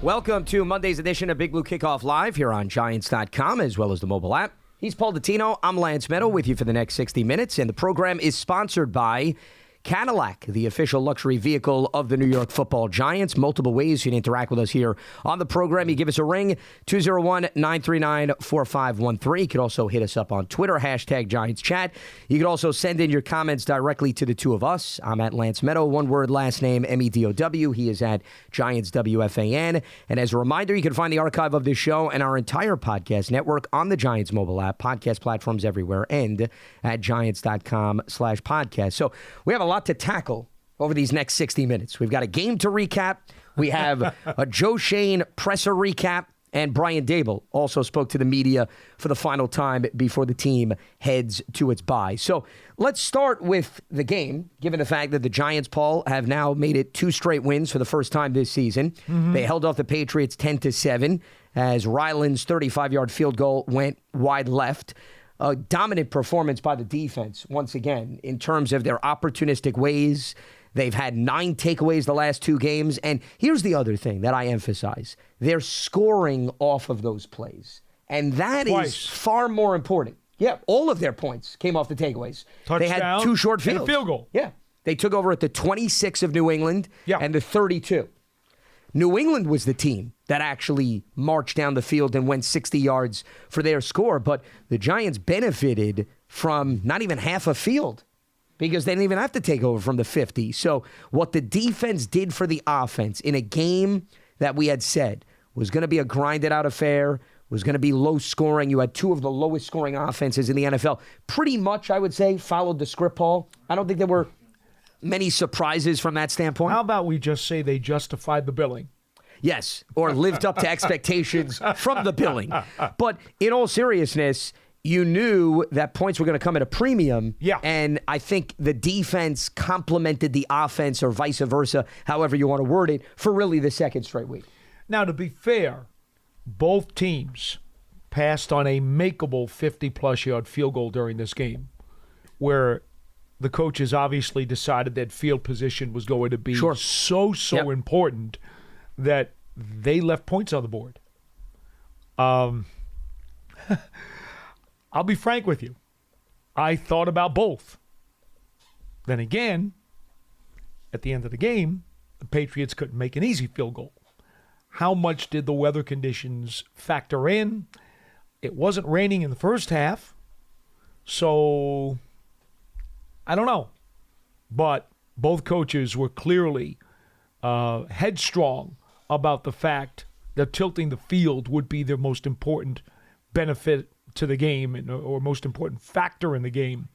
Welcome to Monday's edition of Big Blue Kickoff Live here on Giants.com as well as the mobile app. He's Paul Dottino. I'm Lance Medow with you for the next 60 minutes. And the program is sponsored by Cadillac, the official luxury vehicle of the New York Football Giants. Multiple ways you can interact with us here on the program. You give us a ring, 201-939-4513. You can also hit us up on Twitter, hashtag Giants Chat. You can also send in your comments directly to the two of us. I'm at Lance Medow, one word, last name, Medow. He is at Giants WFAN. And as a reminder, you can find the archive of this show and our entire podcast network on the Giants mobile app, podcast platforms everywhere, and at Giants.com/podcast. So we have a lot to tackle over these next 60 minutes. We've got a game to recap. We have a Joe Schoen presser recap. And Brian Dable also spoke to the media for the final time before the team heads to its bye. So let's start with the game, given the fact that the Giants, Paul, have now made it 2 straight wins for the first time this season. Mm-hmm. They held off the Patriots 10-7 as Ryland's 35-yard field goal went wide left. A dominant performance by the defense, once again, in terms of their opportunistic ways. They've had 9 takeaways the last 2 games. And here's the other thing that I emphasize. They're scoring off of those plays. And that is far more important. Yeah, all of their points came off the takeaways. Touchdown, they had 2 short fields. And a field goal. Yeah. They took over at the 26 of New England and the 32. New England was the team that actually marched down the field and went 60 yards for their score. But the Giants benefited from not even half a field because they didn't even have to take over from the 50. So what the defense did for the offense in a game that we had said was going to be a grinded-out affair, was going to be low scoring. You had 2 of the lowest scoring offenses in the NFL. Pretty much, I would say, followed the script, Paul. I don't think there were many surprises from that standpoint. How about we just say they justified the billing? Yes, or lived up to expectations from the billing. But in all seriousness, you knew that points were going to come at a premium. Yeah. And I think the defense complemented the offense or vice versa, however you want to word it, for really the second straight week. Now, to be fair, both teams passed on a makeable 50-plus yard field goal during this game where the coaches obviously decided that field position was going to be so important that they left points on the board. I'll be frank with you. I thought about both. Then again, at the end of the game, the Patriots couldn't make an easy field goal. How much did the weather conditions factor in? It wasn't raining in the first half, so I don't know. But both coaches were clearly headstrong about the fact that tilting the field would be their most important benefit to the game or most important factor in the game.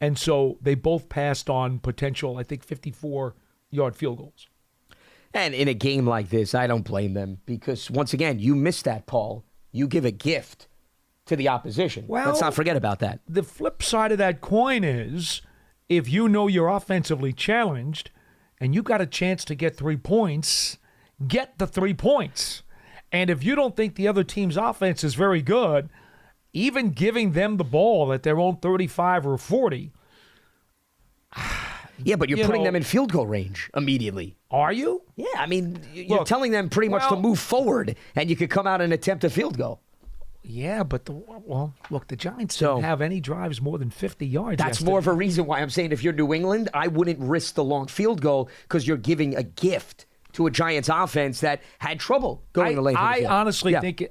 And so they both passed on potential, I think, 54-yard field goals. And in a game like this, I don't blame them because, once again, you missed that, Paul. You give a gift to the opposition. Well, let's not forget about that. The flip side of that coin is if you know you're offensively challenged and you got a chance to get 3 points, get the 3 points. And if you don't think the other team's offense is very good, even giving them the ball at their own 35 or 40. Yeah, but you're putting them in field goal range immediately. Are you? Yeah, I mean, you're telling them pretty much to move forward, and you could come out and attempt a field goal. Yeah, but look, the Giants don't have any drives more than 50 yards. That's yesterday. more of a reason why I'm saying if you're New England, I wouldn't risk the long field goal because you're giving a gift to a Giants offense that had trouble going the length of the field. I honestly think,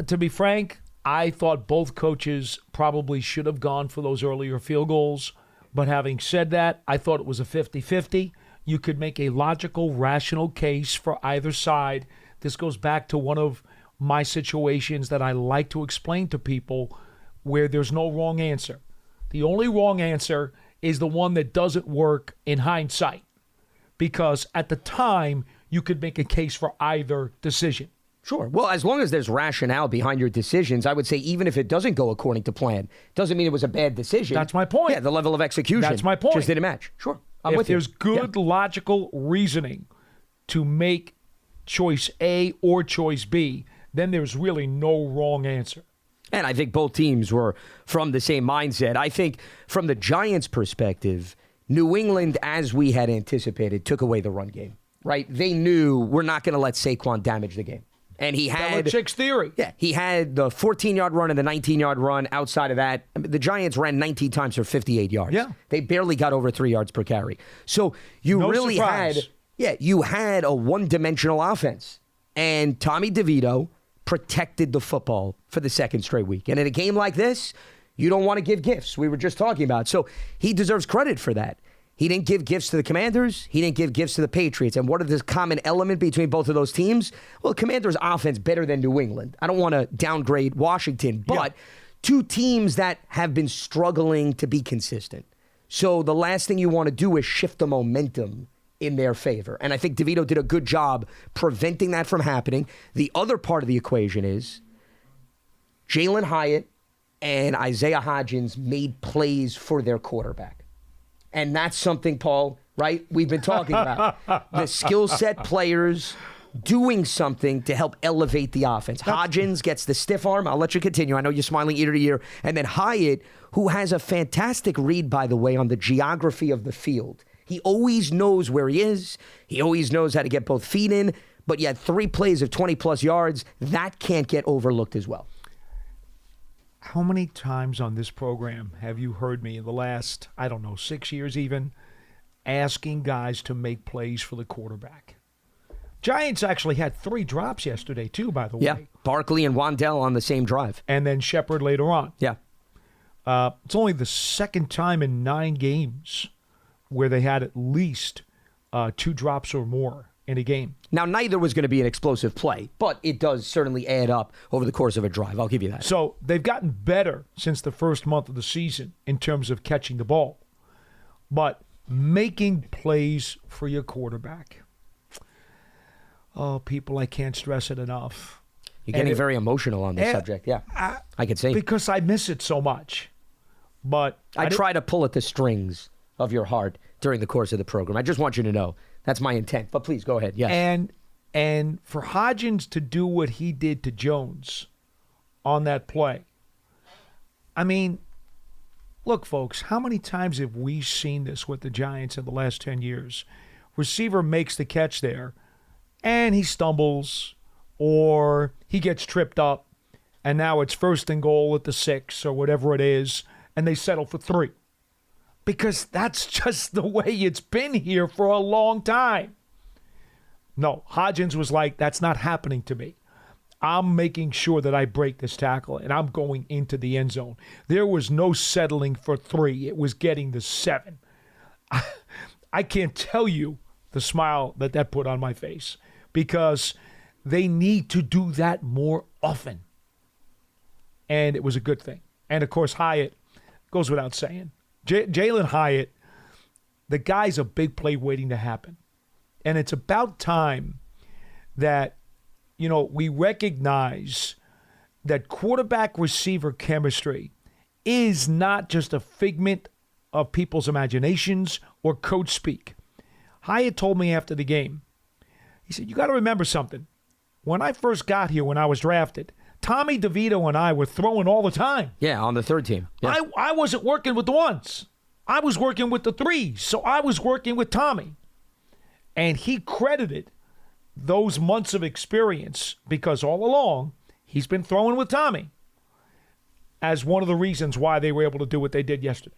to be frank, I thought both coaches probably should have gone for those earlier field goals. But having said that, I thought it was a 50-50. You could make a logical, rational case for either side. This goes back to one of my situations that I like to explain to people where there's no wrong answer. The only wrong answer is the one that doesn't work in hindsight. Because at the time, you could make a case for either decision. Sure. Well, as long as there's rationale behind your decisions, I would say even if it doesn't go according to plan, doesn't mean it was a bad decision. That's my point. Yeah, the level of execution. That's my point. Just didn't match. Sure. If there's good logical reasoning to make choice A or choice B, then there's really no wrong answer. And I think both teams were from the same mindset. I think from the Giants' perspective, New England, as we had anticipated, took away the run game. right? They knew we're not going to let Saquon damage the game. And he had Belichick's theory. Yeah, he had the 14-yard run and the 19-yard run. Outside of that, the Giants ran 19 times for 58 yards. Yeah. They barely got over 3 yards per carry. So you No really surprise. you had a one-dimensional offense. And Tommy DeVito protected the football for the second straight week. And in a game like this, you don't want to give gifts. We were just talking about. So he deserves credit for that. He didn't give gifts to the Commanders. He didn't give gifts to the Patriots. And what is the common element between both of those teams? Well, Commanders' offense better than New England. I don't want to downgrade Washington, but two teams that have been struggling to be consistent. So the last thing you want to do is shift the momentum in their favor. And I think DeVito did a good job preventing that from happening. The other part of the equation is Jalen Hyatt and Isaiah Hodgins made plays for their quarterback. And that's something, Paul, right, we've been talking about. The skill set players doing something to help elevate the offense. Hodgins gets the stiff arm. I'll let you continue. I know you're smiling ear to ear. And then Hyatt, who has a fantastic read, by the way, on the geography of the field. He always knows where he is. He always knows how to get both feet in. But you had 3 plays of 20-plus yards. That can't get overlooked as well. How many times on this program have you heard me in the last, 6 years even, asking guys to make plays for the quarterback? Giants actually had 3 drops yesterday, too, by the way. Yeah, Barkley and Wandell on the same drive. And then Shepard later on. Yeah. It's only the second time in 9 games where they had at least 2 drops or more in a game. Now, neither was going to be an explosive play, but it does certainly add up over the course of a drive. I'll give you that. So they've gotten better since the first month of the season in terms of catching the ball. But making plays for your quarterback. Oh, people, I can't stress it enough. You're getting very emotional on this subject. Yeah, I could see. Because I miss it so much. But I try to pull at the strings of your heart during the course of the program. I just want you to know that's my intent. But please go ahead. Yes. And for Hodgins to do what he did to Jones on that play. I mean, look, folks, how many times have we seen this with the Giants in the last 10 years? Receiver makes the catch there, and he stumbles, or he gets tripped up, and now it's 1st and goal at the 6 or whatever it is, and they settle for 3. Because that's just the way it's been here for a long time. No, Hodgins was like, that's not happening to me. I'm making sure that I break this tackle, and I'm going into the end zone. There was no settling for 3. It was getting the 7. I can't tell you the smile that put on my face, because they need to do that more often. And it was a good thing. And, of course, Hyatt goes without saying. Jalen Hyatt, the guy's a big play waiting to happen. And it's about time that, we recognize that quarterback-receiver chemistry is not just a figment of people's imaginations or coach speak. Hyatt told me after the game, he said, you got to remember something. When I first got here, when I was drafted, Tommy DeVito and I were throwing all the time. Yeah, on the 3rd team. Yeah. I wasn't working with the 1s. I was working with the 3s, so I was working with Tommy. And he credited those months of experience, because all along he's been throwing with Tommy, as one of the reasons why they were able to do what they did yesterday.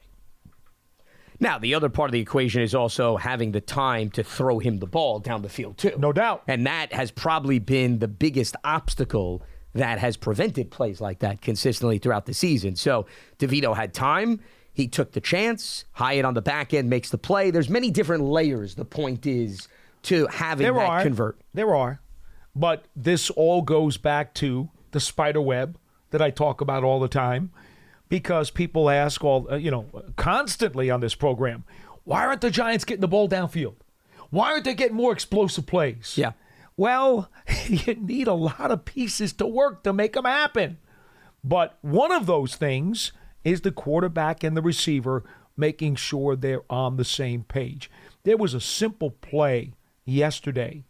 Now, the other part of the equation is also having the time to throw him the ball down the field, too. No doubt. And that has probably been the biggest obstacle that has prevented plays like that consistently throughout the season. So DeVito had time. He took the chance. Hyatt on the back end makes the play. There's many different layers, the point is, to having that convert. There are. But this all goes back to the spider web that I talk about all the time, because people ask constantly on this program, why aren't the Giants getting the ball downfield? Why aren't they getting more explosive plays? Yeah. Well, you need a lot of pieces to work to make them happen. But one of those things is the quarterback and the receiver making sure they're on the same page. There was a simple play yesterday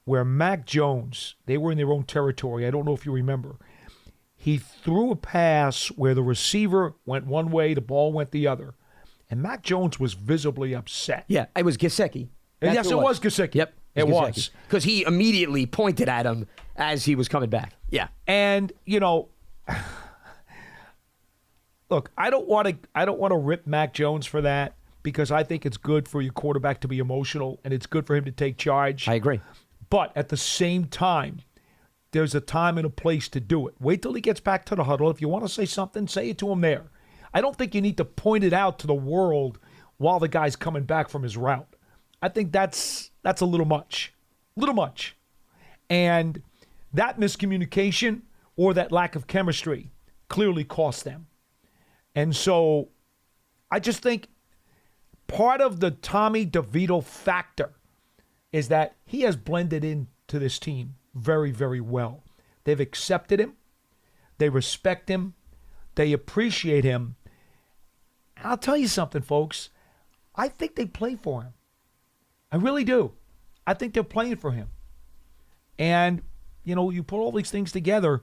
where Mac Jones, they were in their own territory. I don't know if you remember. He threw a pass where the receiver went one way, the ball went the other. And Mac Jones was visibly upset. Yeah, it was Gesicki. Yes, it was Gesicki. Yep. It was. Because he immediately pointed at him as he was coming back. Yeah. And, look, I don't want to rip Mac Jones for that because I think it's good for your quarterback to be emotional and it's good for him to take charge. I agree. But at the same time, there's a time and a place to do it. Wait till he gets back to the huddle. If you want to say something, say it to him there. I don't think you need to point it out to the world while the guy's coming back from his route. I think that's a little much. Little much. And that miscommunication or that lack of chemistry clearly cost them. And so I just think part of the Tommy DeVito factor is that he has blended into this team very, very well. They've accepted him. They respect him. They appreciate him. And I'll tell you something, folks. I think they play for him. I really do. I think they're playing for him. And, you put all these things together.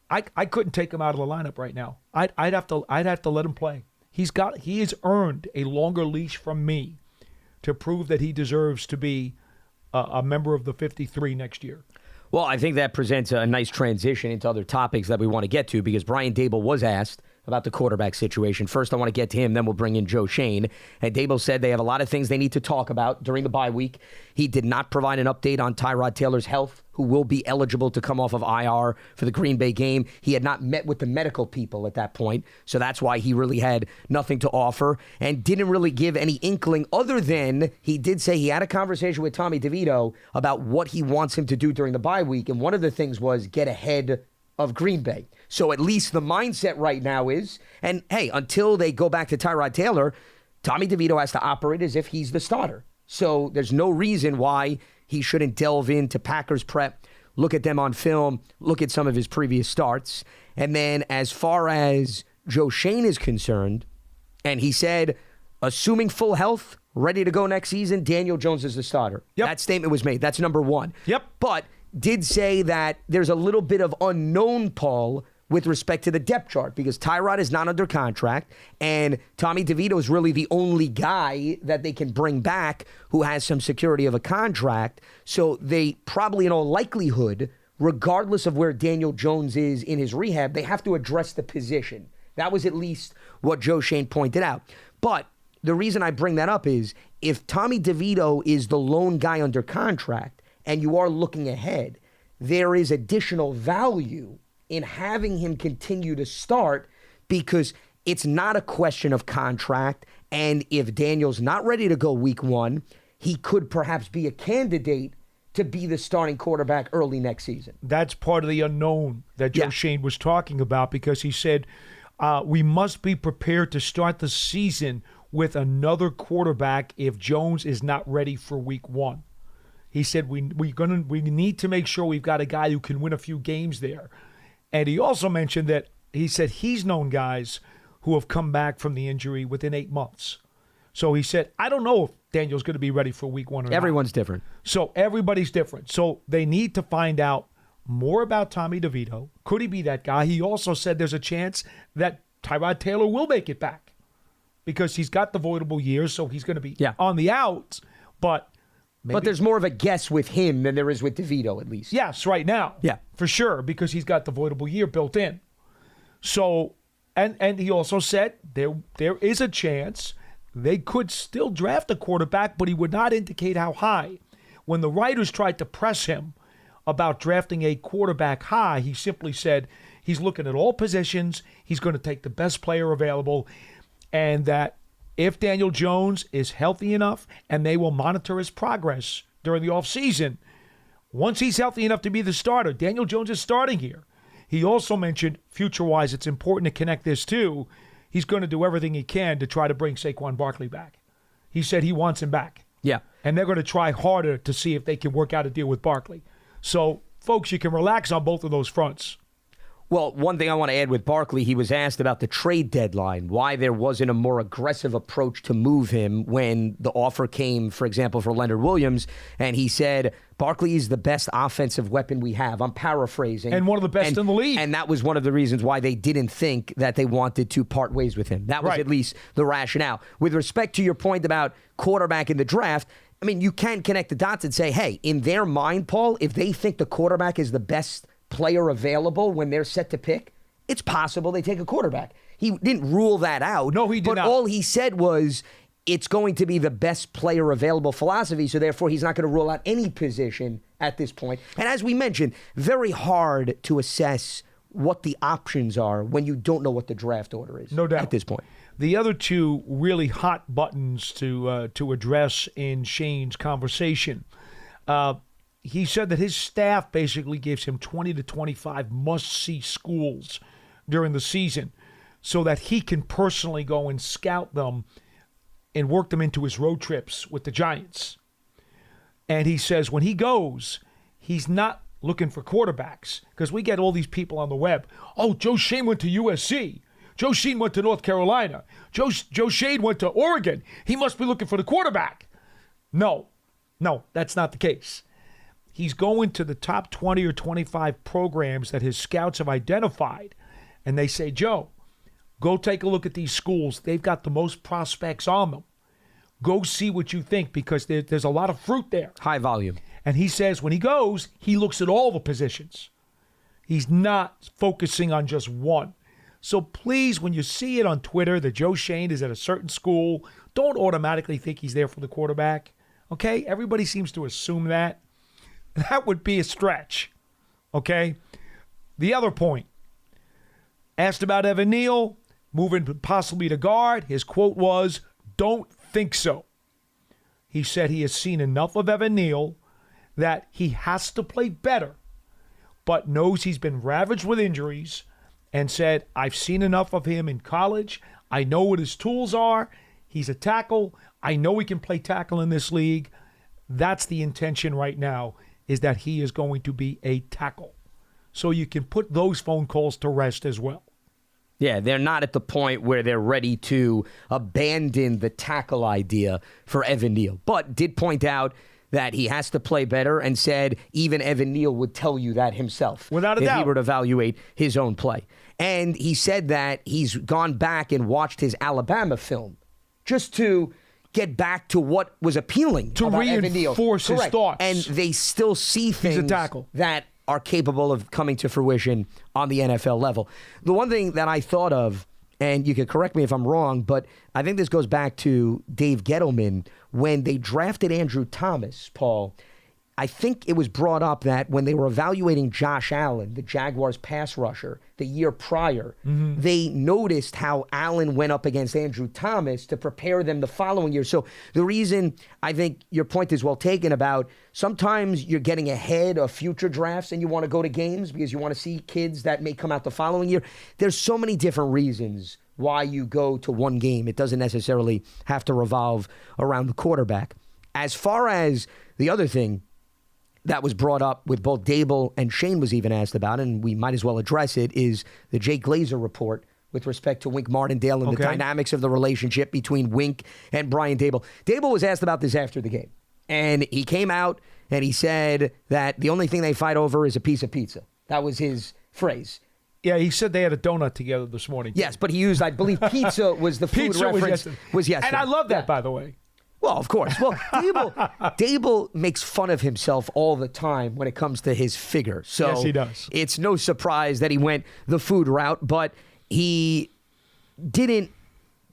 I couldn't take him out of the lineup right now. I'd have to let him play. He has earned a longer leash from me to prove that he deserves to be a member of the 53 next year. Well, I think that presents a nice transition into other topics that we want to get to because Brian Daboll was asked about the quarterback situation. First, I want to get to him, then we'll bring in Joe Schoen. And Daboll said they have a lot of things they need to talk about during the bye week. He did not provide an update on Tyrod Taylor's health, who will be eligible to come off of IR for the Green Bay game. He had not met with the medical people at that point, so that's why he really had nothing to offer and didn't really give any inkling other than he did say he had a conversation with Tommy DeVito about what he wants him to do during the bye week, and one of the things was get ahead of Green Bay. So at least the mindset right now is, and hey, until they go back to Tyrod Taylor, Tommy DeVito has to operate as if he's the starter. So there's no reason why he shouldn't delve into Packers prep, look at them on film, look at some of his previous starts. And then as far as Joe Schoen is concerned, and he said, assuming full health, ready to go next season, Daniel Jones is the starter. Yep. That statement was made. That's number one. Yep. But did say that there's a little bit of unknown, Paul, with respect to the depth chart because Tyrod is not under contract and Tommy DeVito is really the only guy that they can bring back who has some security of a contract. So they probably in all likelihood, regardless of where Daniel Jones is in his rehab, they have to address the position. That was at least what Joe Schoen pointed out. But the reason I bring that up is if Tommy DeVito is the lone guy under contract and you are looking ahead, there is additional value in having him continue to start because it's not a question of contract. And if Daniel's not ready to go week one, he could perhaps be a candidate to be the starting quarterback early next season. That's part of the unknown that Joe Schoen was talking about because he said we must be prepared to start the season with another quarterback if Jones is not ready for week one. He said we need to make sure we've got a guy who can win a few games there. And he also mentioned that he said he's known guys who have come back from the injury within 8 months. So he said, I don't know if Daniel's going to be ready for week one or not. Everyone's different. So everybody's different. So they need to find out more about Tommy DeVito. Could he be that guy? He also said there's a chance that Tyrod Taylor will make it back because he's got the voidable years, so he's going to be on the outs. But there's more of a guess with him than there is with DeVito, at least. Yes, right now. Yeah. For sure, because he's got the voidable year built in. So, and he also said there is a chance they could still draft a quarterback, but he would not indicate how high. When the writers tried to press him about drafting a quarterback high, he simply said he's looking at all positions, he's going to take the best player available, and that if Daniel Jones is healthy enough and they will monitor his progress during the offseason, once he's healthy enough to be the starter, Daniel Jones is starting here. He also mentioned, future-wise, it's important to connect this too. He's going to do everything he can to try to bring Saquon Barkley back. He said he wants him back. Yeah. And they're going to try harder to see if they can work out a deal with Barkley. So, folks, you can relax on both of those fronts. Well, one thing I want to add with Barkley, he was asked about the trade deadline, why there wasn't a more aggressive approach to move him when the offer came, for example, for Leonard Williams. And he said, Barkley is the best offensive weapon we have. I'm paraphrasing. And one of the best in the league. And that was one of the reasons why they didn't think that they wanted to part ways with him. That was at least the rationale. With respect to your point about quarterback in the draft, I mean, you can connect the dots and say, hey, in their mind, Paul, if they think the quarterback is the best player available when they're set to pick, it's possible they take a quarterback. He didn't rule that out. No, he did not. But all he said was it's going to be the best player available philosophy, so therefore he's not going to rule out any position at this point. And as we mentioned, very hard to assess what the options are when you don't know what the draft order is. No doubt. At this point. The other two really hot buttons to address in Schoen's conversation, he said that his staff basically gives him 20 to 25 must-see schools during the season so that he can personally go and scout them and work them into his road trips with the Giants. And he says when he goes, he's not looking for quarterbacks because we get all these people on the web. Oh, Joe Schoen went to USC. Joe Schoen went to North Carolina. Joe Schoen went to Oregon. He must be looking for the quarterback. No, that's not the case. He's going to the top 20 or 25 programs that his scouts have identified, and they say, Joe, go take a look at these schools. They've got the most prospects on them. Go see what you think because there's a lot of fruit there. High volume. And he says when he goes, he looks at all the positions. He's not focusing on just one. So please, when you see it on Twitter that Joe Schoen is at a certain school, don't automatically think he's there for the quarterback. Okay? Everybody seems to assume that. That would be a stretch. Okay? The other point. Asked about Evan Neal, moving possibly to guard. His quote was, "Don't think so." He said he has seen enough of Evan Neal that he has to play better, but knows he's been ravaged with injuries and said, I've seen enough of him in college. I know what his tools are. He's a tackle. I know he can play tackle in this league. That's the intention right now, is that he is going to be a tackle. So you can put those phone calls to rest as well. Yeah, they're not at the point where they're ready to abandon the tackle idea for Evan Neal, but did point out that he has to play better and said even Evan Neal would tell you that himself. Without a doubt. If he were to evaluate his own play. And he said that he's gone back and watched his Alabama film just to get back to what was appealing to about Evan Neal. Reinforce his thoughts. And they still see things He's a tackle. that are capable of coming to fruition on the NFL level. The one thing that I thought of, and you can correct me if I'm wrong, but I think this goes back to Dave Gettleman when they drafted Andrew Thomas, Paul. I think it was brought up that when they were evaluating Josh Allen, the Jaguars pass rusher, the year prior, they noticed how Allen went up against Andrew Thomas to prepare them the following year. So the reason I think your point is well taken about sometimes you're getting ahead of future drafts and you want to go to games because you want to see kids that may come out the following year. There's so many different reasons why you go to one game. It doesn't necessarily have to revolve around the quarterback. As far as the other thing that was brought up with both Dable and Schoen was even asked about, and we might as well address it, is the Jay Glazer report with respect to Wink Martindale and the dynamics of the relationship between Wink and Brian Dable. Dable was asked about this after the game, and he came out and he said that the only thing they fight over is a piece of pizza. That was his phrase. Yeah, he said they had a donut together this morning. Yes, but he used, I believe, pizza was the food pizza reference. Was yesterday. And I love that, by the way. Well, of course. Well, Dable makes fun of himself all the time when it comes to his figure. So yes, he does. It's no surprise that he went the food route, but he didn't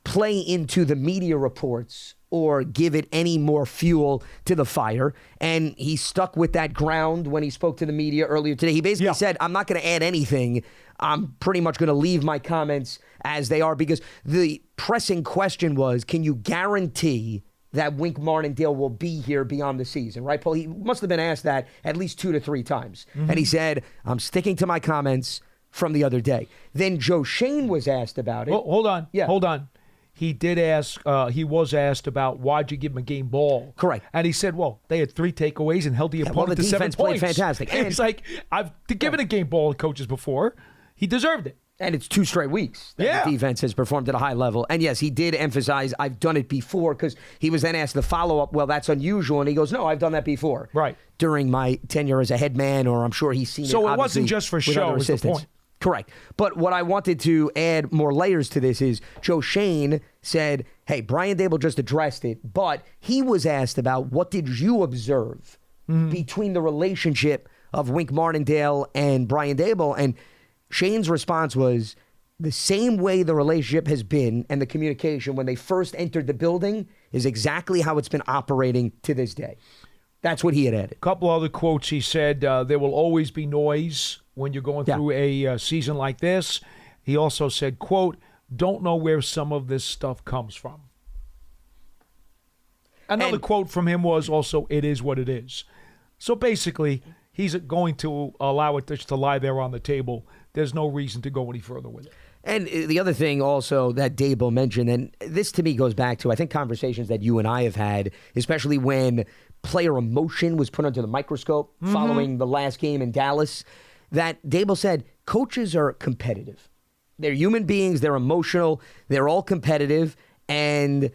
play into the media reports or give it any more fuel to the fire. And he stuck with that ground when he spoke to the media earlier today. He basically said, I'm not going to add anything. I'm pretty much going to leave my comments as they are, because the pressing question was, can you guarantee that Wink Martindale will be here beyond the season, right, Paul? He must have been asked that at least 2 to 3 times. And he said, I'm sticking to my comments from the other day. Then Joe Schoen was asked about it. Well, hold on. He did ask, he was asked about why'd you give him a game ball? Correct. And he said, well, they had 3 takeaways and held the opponent the to 7 defense played points. fantastic. And it's like, I've given a game ball to coaches before. He deserved it. And it's 2 straight weeks that the defense has performed at a high level. And yes, he did emphasize, I've done it before, because he was then asked the follow-up, well, that's unusual. And he goes, no, I've done that before. Right. During my tenure as a head man, or I'm sure he's seen it. So it wasn't just for show, was the point. Correct. But what I wanted to add more layers to this is Joe Schoen said, hey, Brian Daboll just addressed it, but he was asked about what did you observe between the relationship of Wink Martindale and Brian Daboll, and Shane's response was the same way the relationship has been and the communication when they first entered the building is exactly how it's been operating to this day. That's what he had added. A couple other quotes. He said, there will always be noise when you're going through a season like this. He also said, quote, don't know where some of this stuff comes from. Another quote from him was also, it is what it is. So basically, he's going to allow it just to lie there on the table. There's no reason to go any further with it. And the other thing also that Daboll mentioned, and this to me goes back to, I think, conversations that you and I have had, especially when player emotion was put under the microscope following the last game in Dallas, that Daboll said coaches are competitive. They're human beings. They're emotional. They're all competitive. And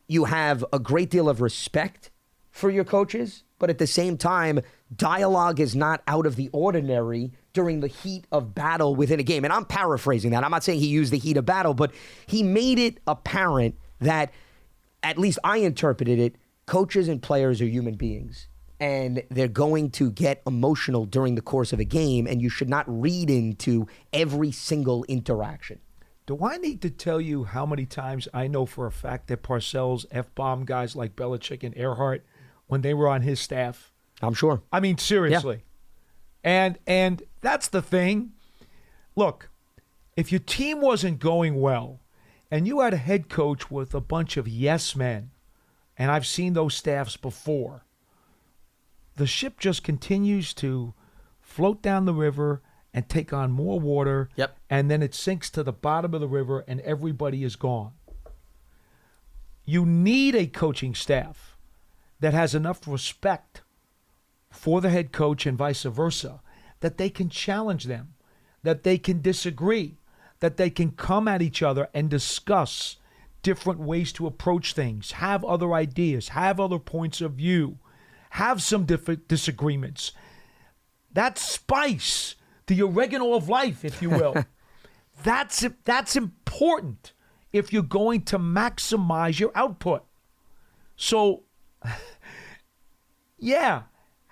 you have a great deal of respect for your coaches. But at the same time, dialogue is not out of the ordinary during the heat of battle within a game. And I'm paraphrasing that. I'm not saying he used the heat of battle, but he made it apparent that, at least I interpreted it, coaches and players are human beings. And they're going to get emotional during the course of a game, and you should not read into every single interaction. Do I need to tell you how many times I know for a fact that Parcells F-bombed guys like Belichick and Earhart when they were on his staff? I'm sure. I mean, seriously. Yeah. And that's the thing. Look, if your team wasn't going well and you had a head coach with a bunch of yes men, and I've seen those staffs before, the ship just continues to float down the river and take on more water. Yep. And then it sinks to the bottom of the river and everybody is gone. You need a coaching staff that has enough respect for the head coach and vice versa, that they can challenge them, that they can disagree, that they can come at each other and discuss different ways to approach things, have other ideas, have other points of view, have some different disagreements. That's spice, the oregano of life, if you will. That's important if you're going to maximize your output. So, yeah,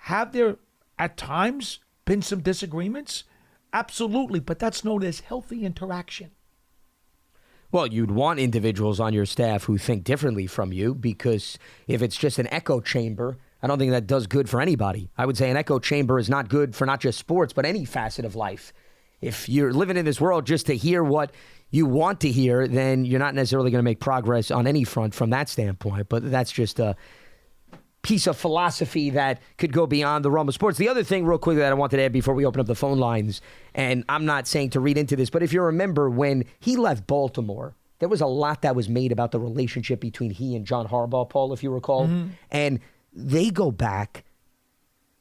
have there at times been some disagreements? Absolutely, but that's known as healthy interaction. Well, you'd want individuals on your staff who think differently from you, because if it's just an echo chamber, I don't think that does good for anybody. I would say an echo chamber is not good for not just sports, but any facet of life. If you're living in this world just to hear what you want to hear, then you're not necessarily going to make progress on any front from that standpoint. But that's just a piece of philosophy that could go beyond the realm of sports. The other thing real quickly that I wanted to add before we open up the phone lines, and I'm not saying to read into this, but if you remember when he left Baltimore, there was a lot that was made about the relationship between he and John Harbaugh, Paul, if you recall. And they go back.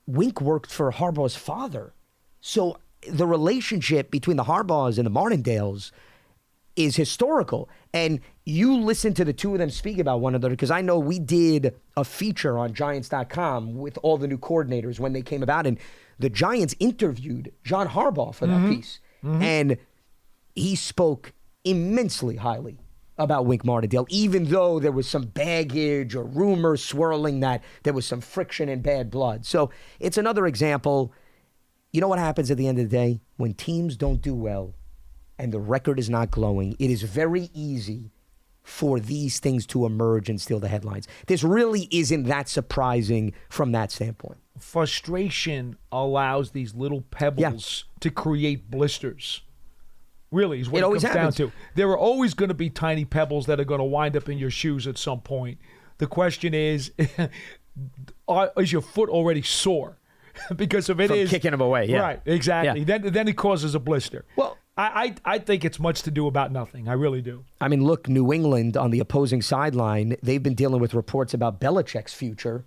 Wink worked for Harbaugh's father. So the relationship between the Harbaughs and the Martindales is historical. And you listen to the two of them speak about one another, because I know we did a feature on Giants.com with all the new coordinators when they came about, and the Giants interviewed John Harbaugh for that piece. And he spoke immensely highly about Wink Martindale, even though there was some baggage or rumors swirling that there was some friction and bad blood. So it's another example. You know what happens at the end of the day? When teams don't do well and the record is not glowing, it is very easy for these things to emerge and steal the headlines. This really isn't that surprising from that standpoint. Frustration allows these little pebbles to create blisters. Really is what it comes down to. There are always going to be tiny pebbles that are going to wind up in your shoes at some point. The question is your foot already sore? Because if it From is kicking them away, right, exactly. Yeah. Then it causes a blister. Well, I think it's much to do about nothing. I really do. I mean, look, New England on the opposing sideline, they've been dealing with reports about Belichick's future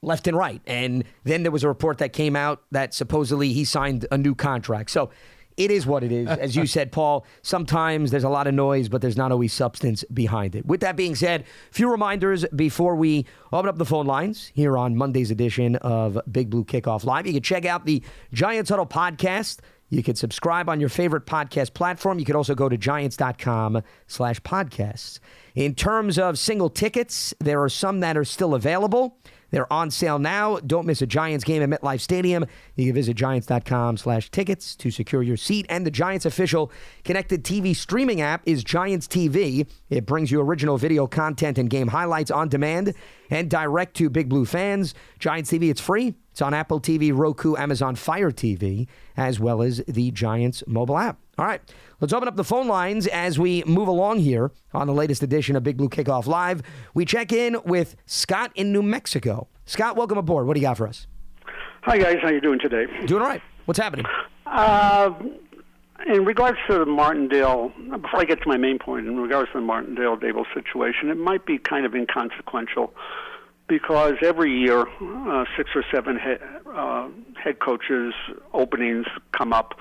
left and right. And then there was a report that came out that supposedly he signed a new contract. So it is what it is. As you said, Paul, sometimes there's a lot of noise, but there's not always substance behind it. With that being said, a few reminders before we open up the phone lines here on Monday's edition of Big Blue Kickoff Live. You can check out the Giants Huddle podcast. You can subscribe on your favorite podcast platform. You can also go to giants.com/podcasts. In terms of single tickets, there are some that are still available. They're on sale now. Don't miss a Giants game at MetLife Stadium. You can visit giants.com/tickets to secure your seat. And the Giants official connected TV streaming app is Giants TV. It brings you original video content and game highlights on demand and direct to Big Blue fans. Giants TV, it's free. It's on Apple TV, Roku, Amazon Fire TV, as well as the Giants mobile app. All right, let's open up the phone lines as we move along here on the latest edition of Big Blue Kickoff Live. We check in with Scott in New Mexico. Scott, welcome aboard. What do you got for us? Hi, guys. How you doing today? Doing all right. What's happening? In regards to the Martindale, before I get to my main point, in regards to the Martindale-Dable situation, it might be kind of inconsequential because every year 6 or 7 head coaches openings come up.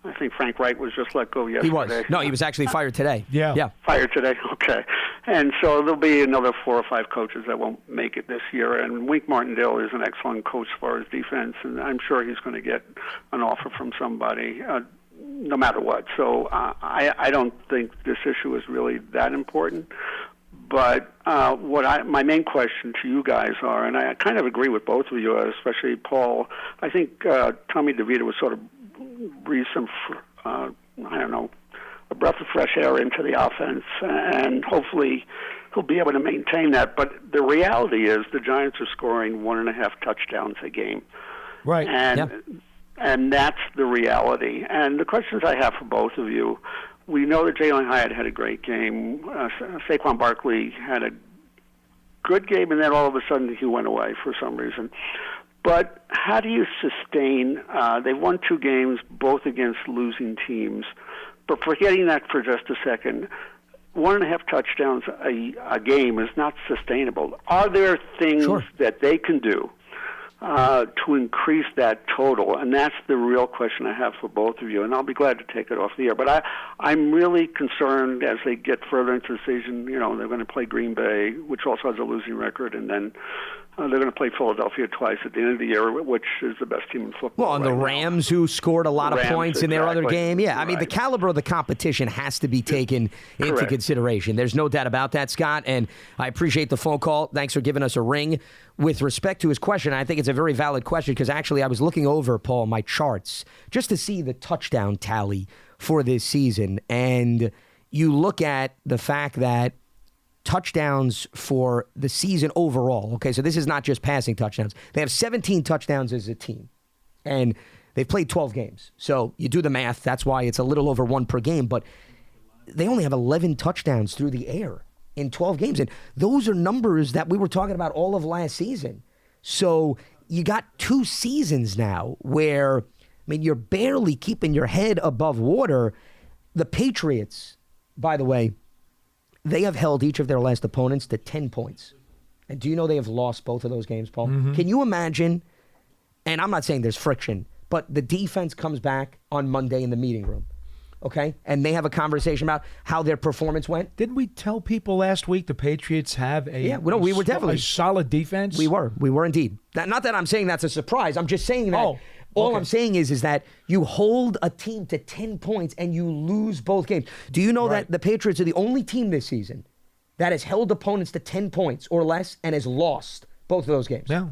I think Frank Wright was just let go yesterday. He was. No, he was actually fired today. Yeah. Fired today? Okay. And so there'll be another 4 or 5 coaches that won't make it this year. And Wink Martindale is an excellent coach as far as defense, and I'm sure he's going to get an offer from somebody no matter what. So I don't think this issue is really that important. But my main question to you guys are, and I kind of agree with both of you, especially Paul, I think Tommy DeVito was sort of breathe some, a breath of fresh air into the offense, and hopefully he'll be able to maintain that. But the reality is the Giants are scoring 1.5 touchdowns a game. Right. And that's the reality. And the questions I have for both of you, we know that Jalen Hyatt had a great game. Saquon Barkley had a good game, and then all of a sudden he went away for some reason. But how do you sustain? They won 2 games, both against losing teams. But forgetting that for just a second, 1.5 touchdowns a game is not sustainable. Are there things that they can do to increase that total? And that's the real question I have for both of you. And I'll be glad to take it off the air. But I'm really concerned as they get further into the season. You know, they're going to play Green Bay, which also has a losing record, and then they're going to play Philadelphia twice at the end of the year, which is the best team in football. Well, and the Rams, who scored a lot of points in their other game. Yeah, I mean, the caliber of the competition has to be taken into consideration. There's no doubt about that, Scott, and I appreciate the phone call. Thanks for giving us a ring. With respect to his question, I think it's a very valid question because actually I was looking over, Paul, my charts just to see the touchdown tally for this season, and you look at the fact that touchdowns for the season overall. Okay, so this is not just passing touchdowns. They have 17 touchdowns as a team, and they've played 12 games. So you do the math. That's why it's a little over 1 per game, but they only have 11 touchdowns through the air in 12 games, and those are numbers that we were talking about all of last season. So you got 2 seasons now where, I mean, you're barely keeping your head above water. The Patriots, by the way, they have held each of their last opponents to 10 points. And do you know they have lost both of those games, Paul? Mm-hmm. Can you imagine, and I'm not saying there's friction, but the defense comes back on Monday in the meeting room, okay? And they have a conversation about how their performance went. Didn't we tell people last week the Patriots have we were definitely a solid defense? We were indeed. Not that I'm saying that's a surprise. I'm just saying that. All I'm saying is that you hold a team to 10 points and you lose both games. Do you know that the Patriots are the only team this season that has held opponents to 10 points or less and has lost both of those games? Yeah.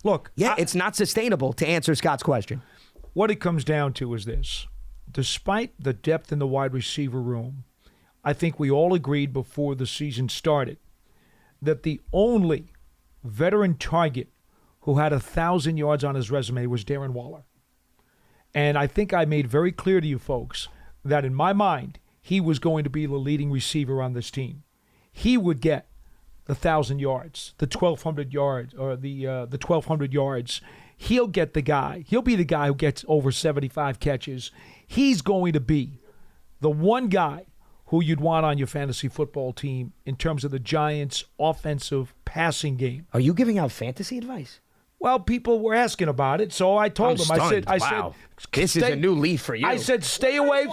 Look. It's not sustainable, to answer Scott's question. What it comes down to is this. Despite the depth in the wide receiver room, I think we all agreed before the season started that the only veteran target who had 1,000 yards on his resume was Darren Waller. And I think I made very clear to you folks that in my mind, he was going to be the leading receiver on this team. He would get the 1,000 yards, the 1,200 yards, or the 1,200 yards. He'll get the guy. He'll be the guy who gets over 75 catches. He's going to be the one guy who you'd want on your fantasy football team in terms of the Giants' offensive passing game. Are you giving out fantasy advice? Well, people were asking about it, so I told them. Stunned. I said, this is a new leaf for you. I said, stay away.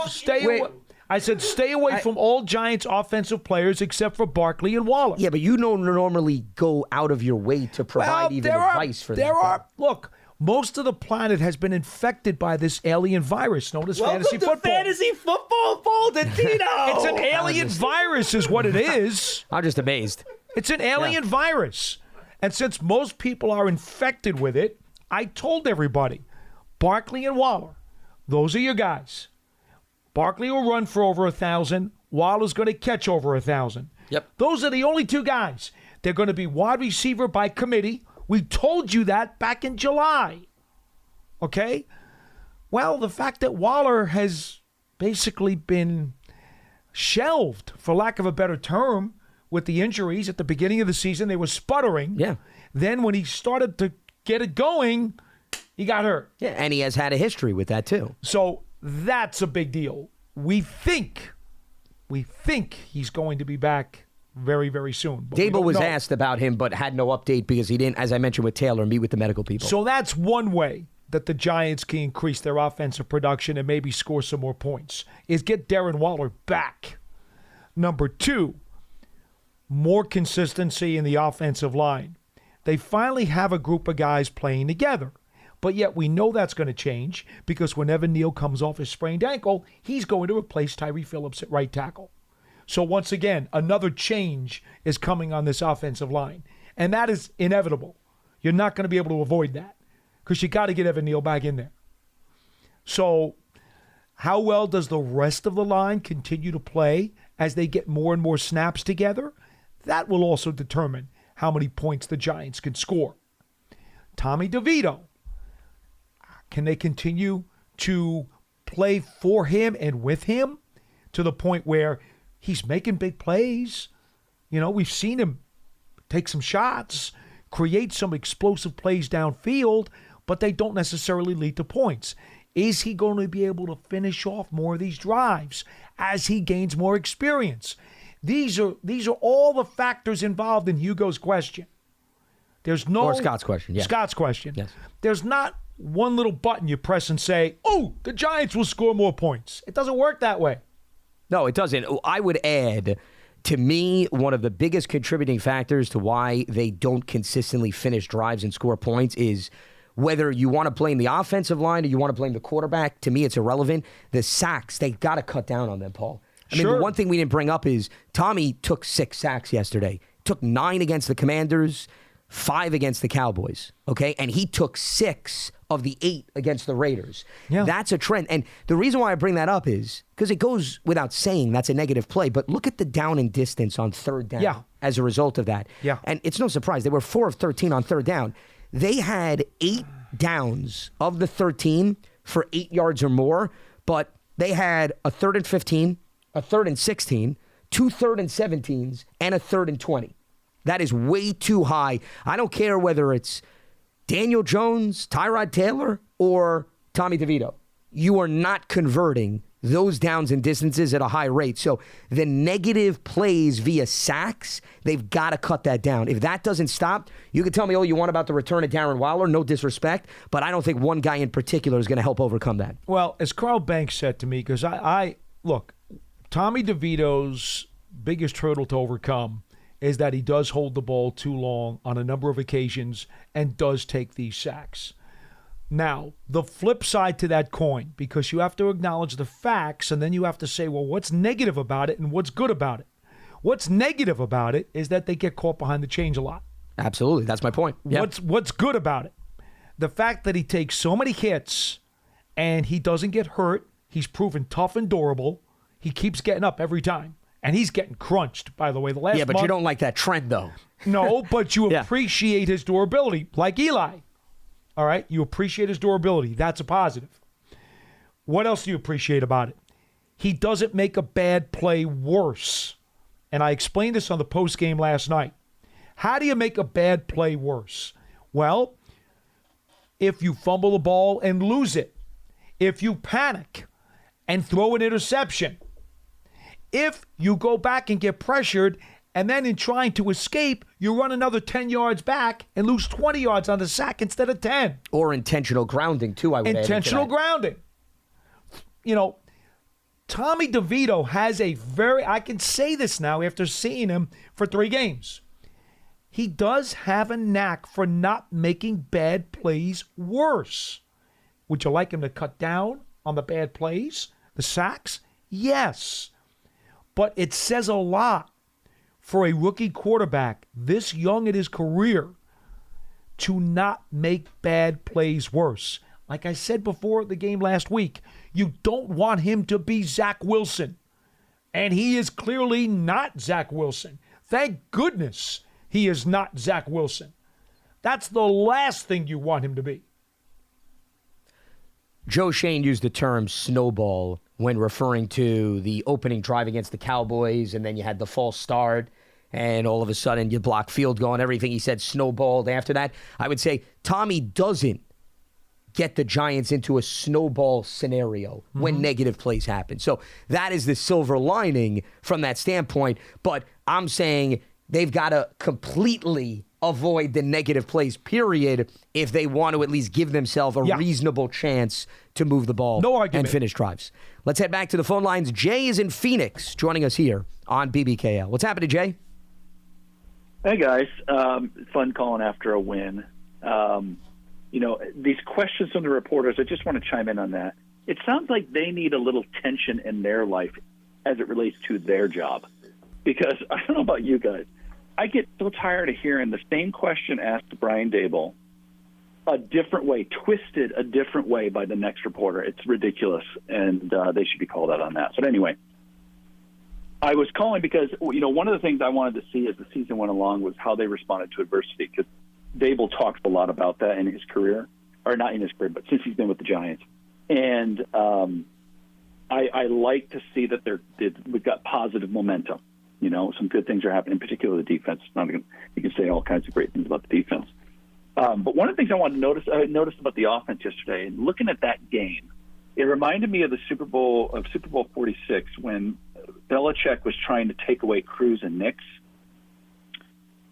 I said, stay away from all Giants offensive players except for Barkley and Waller. Yeah, but you don't normally go out of your way to provide advice for that. Look, Most of the planet has been infected by this alien virus known as fantasy football. Fantasy Football, Paul Dottino. It's an alien virus is what it is. I'm just amazed. It's an alien virus. And since most people are infected with it, I told everybody, Barkley and Waller, those are your guys. Barkley will run for over 1,000. Waller's going to catch over 1,000. Yep. Those are the only two guys. They're going to be wide receiver by committee. We told you that back in July. Okay? Well, the fact that Waller has basically been shelved, for lack of a better term, with the injuries at the beginning of the season, they were sputtering. Yeah. Then when he started to get it going, he got hurt. Yeah, and he has had a history with that too. So that's a big deal. We think he's going to be back very, very soon. Dable was asked about him, but had no update because he didn't, as I mentioned with Taylor, meet with the medical people. So that's one way that the Giants can increase their offensive production and maybe score some more points, is get Darren Waller back. Number two, more consistency in the offensive line. They finally have a group of guys playing together. But yet we know that's going to change because when Evan Neal comes off his sprained ankle, he's going to replace Tyree Phillips at right tackle. So once again, another change is coming on this offensive line. And that is inevitable. You're not going to be able to avoid that because you got to get Evan Neal back in there. So how well does the rest of the line continue to play as they get more and more snaps together? That will also determine how many points the Giants can score. Tommy DeVito. Can they continue to play for him and with him to the point where he's making big plays? You know, we've seen him take some shots, create some explosive plays downfield, but they don't necessarily lead to points. Is he going to be able to finish off more of these drives as he gains more experience? These are all the factors involved in Hugo's question. There's no... Or Scott's question, yes. Scott's question. Yes. There's not one little button you press and say, oh, the Giants will score more points. It doesn't work that way. No, it doesn't. I would add, to me, one of the biggest contributing factors to why they don't consistently finish drives and score points is whether you want to blame the offensive line or you want to blame the quarterback. To me, it's irrelevant. The sacks, they've got to cut down on them, Paul. I mean, the one thing we didn't bring up is Tommy took 6 sacks yesterday. Took 9 against the Commanders, 5 against the Cowboys, okay? And he took 6 of the 8 against the Raiders. Yeah. That's a trend. And the reason why I bring that up is because it goes without saying that's a negative play, but look at the down and distance on third down as a result of that. Yeah. And it's no surprise. They were 4 of 13 on third down. They had 8 downs of the 13 for 8 yards or more, but they had a 3rd and 15, a 3rd and 16, 2 3rd and 17s, and a 3rd and 20. That is way too high. I don't care whether it's Daniel Jones, Tyrod Taylor, or Tommy DeVito. You are not converting those downs and distances at a high rate. So the negative plays via sacks, they've got to cut that down. If that doesn't stop, you can tell me all you want about the return of Darren Waller, no disrespect, but I don't think one guy in particular is going to help overcome that. Well, as Carl Banks said to me, because I look, Tommy DeVito's biggest hurdle to overcome is that he does hold the ball too long on a number of occasions and does take these sacks. Now, the flip side to that coin, because you have to acknowledge the facts and then you have to say, well, what's negative about it and what's good about it? What's negative about it is that they get caught behind the chains a lot. Absolutely. That's my point. Yep. What's good about it? The fact that he takes so many hits and he doesn't get hurt. He's proven tough and durable. He keeps getting up every time. And he's getting crunched, by the way. The last but month, you don't like that trend, though. No, but you Yeah. appreciate his durability, like Eli. All right? You appreciate his durability. That's a positive. What else do you appreciate about it? He doesn't make a bad play worse. And I explained this on the postgame last night. How do you make a bad play worse? Well, if you fumble the ball and lose it, if you panic and throw an interception, if you go back and get pressured, and then in trying to escape, you run another 10 yards back and lose 20 yards on the sack instead of 10. Or intentional grounding, too, I would add. Intentional grounding. You know, Tommy DeVito has a very, I can say this now after seeing him for 3 games. he does have a knack for not making bad plays worse. Would you like him to cut down on the bad plays, the sacks? Yes. But it says a lot for a rookie quarterback this young in his career to not make bad plays worse. Like I said before the game last week, you don't want him to be Zach Wilson. And he is clearly not Zach Wilson. Thank goodness he is not Zach Wilson. That's the last thing you want him to be. Joe Schoen used the term snowball when referring to the opening drive against the Cowboys, and then you had the false start, and all of a sudden you block field goal and everything. He said snowballed after that. I would say Tommy doesn't get the Giants into a snowball scenario when negative plays happen. So that is the silver lining from that standpoint. But I'm saying they've got to completely avoid the negative plays, period, if they want to at least give themselves a reasonable chance to move the ball and finish drives. Let's head back to the phone lines. Jay is in Phoenix joining us here on BBKL. What's happening, Jay? Hey, guys. Fun calling after a win. These questions from the reporters, I just want to chime in on that. It sounds like they need a little tension in their life as it relates to their job. Because I don't know about you guys, I get so tired of hearing the same question asked to Brian Daboll a different way, twisted a different way by the next reporter. It's ridiculous, and they should be called out on that. But anyway, I was calling because, one of the things I wanted to see as the season went along was how they responded to adversity, because Daboll talks a lot about that in his career, or not in his career, but since he's been with the Giants. And I like to see that we've got positive momentum. Some good things are happening, in particular the defense. You can say all kinds of great things about the defense. But one of the things I noticed about the offense yesterday, and looking at that game, it reminded me of the Super Bowl 46 when Belichick was trying to take away Cruz and Nix,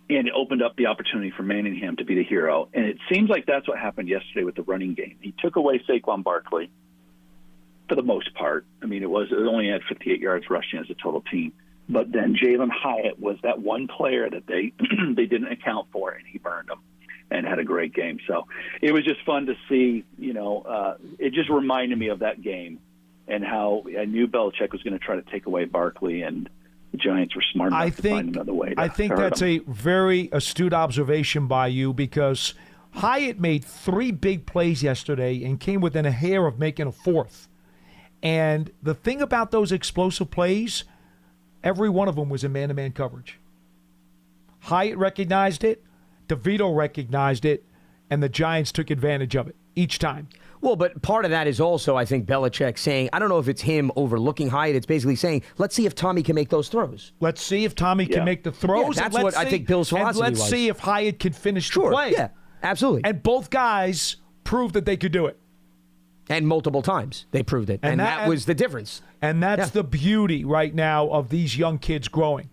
and it opened up the opportunity for Manningham to be the hero. And it seems like that's what happened yesterday with the running game. He took away Saquon Barkley for the most part. I mean, it only had 58 yards rushing as a total team. But then Jalen Hyatt was that one player that they they didn't account for, and he burned them and had a great game. So it was just fun to see. It just reminded me of that game and how I knew Belichick was going to try to take away Barkley, and the Giants were smart enough to find another way to I think that's a very astute observation by you, because Hyatt made 3 big plays yesterday and came within a hair of making a 4th. And the thing about those explosive plays, every one of them was in man-to-man coverage. Hyatt recognized it, DeVito recognized it, and the Giants took advantage of it each time. Well, but part of that is also, I think, Belichick saying, I don't know if it's him overlooking Hyatt. It's basically saying, let's see if Tommy can make those throws. Let's see if Tommy can make the throws. Yeah, that's what I think Bill's philosophy was. And let's see if Hyatt can finish the play. Yeah, absolutely. And both guys proved that they could do it. And multiple times they proved it. And that was the difference. And that's the beauty right now of these young kids growing.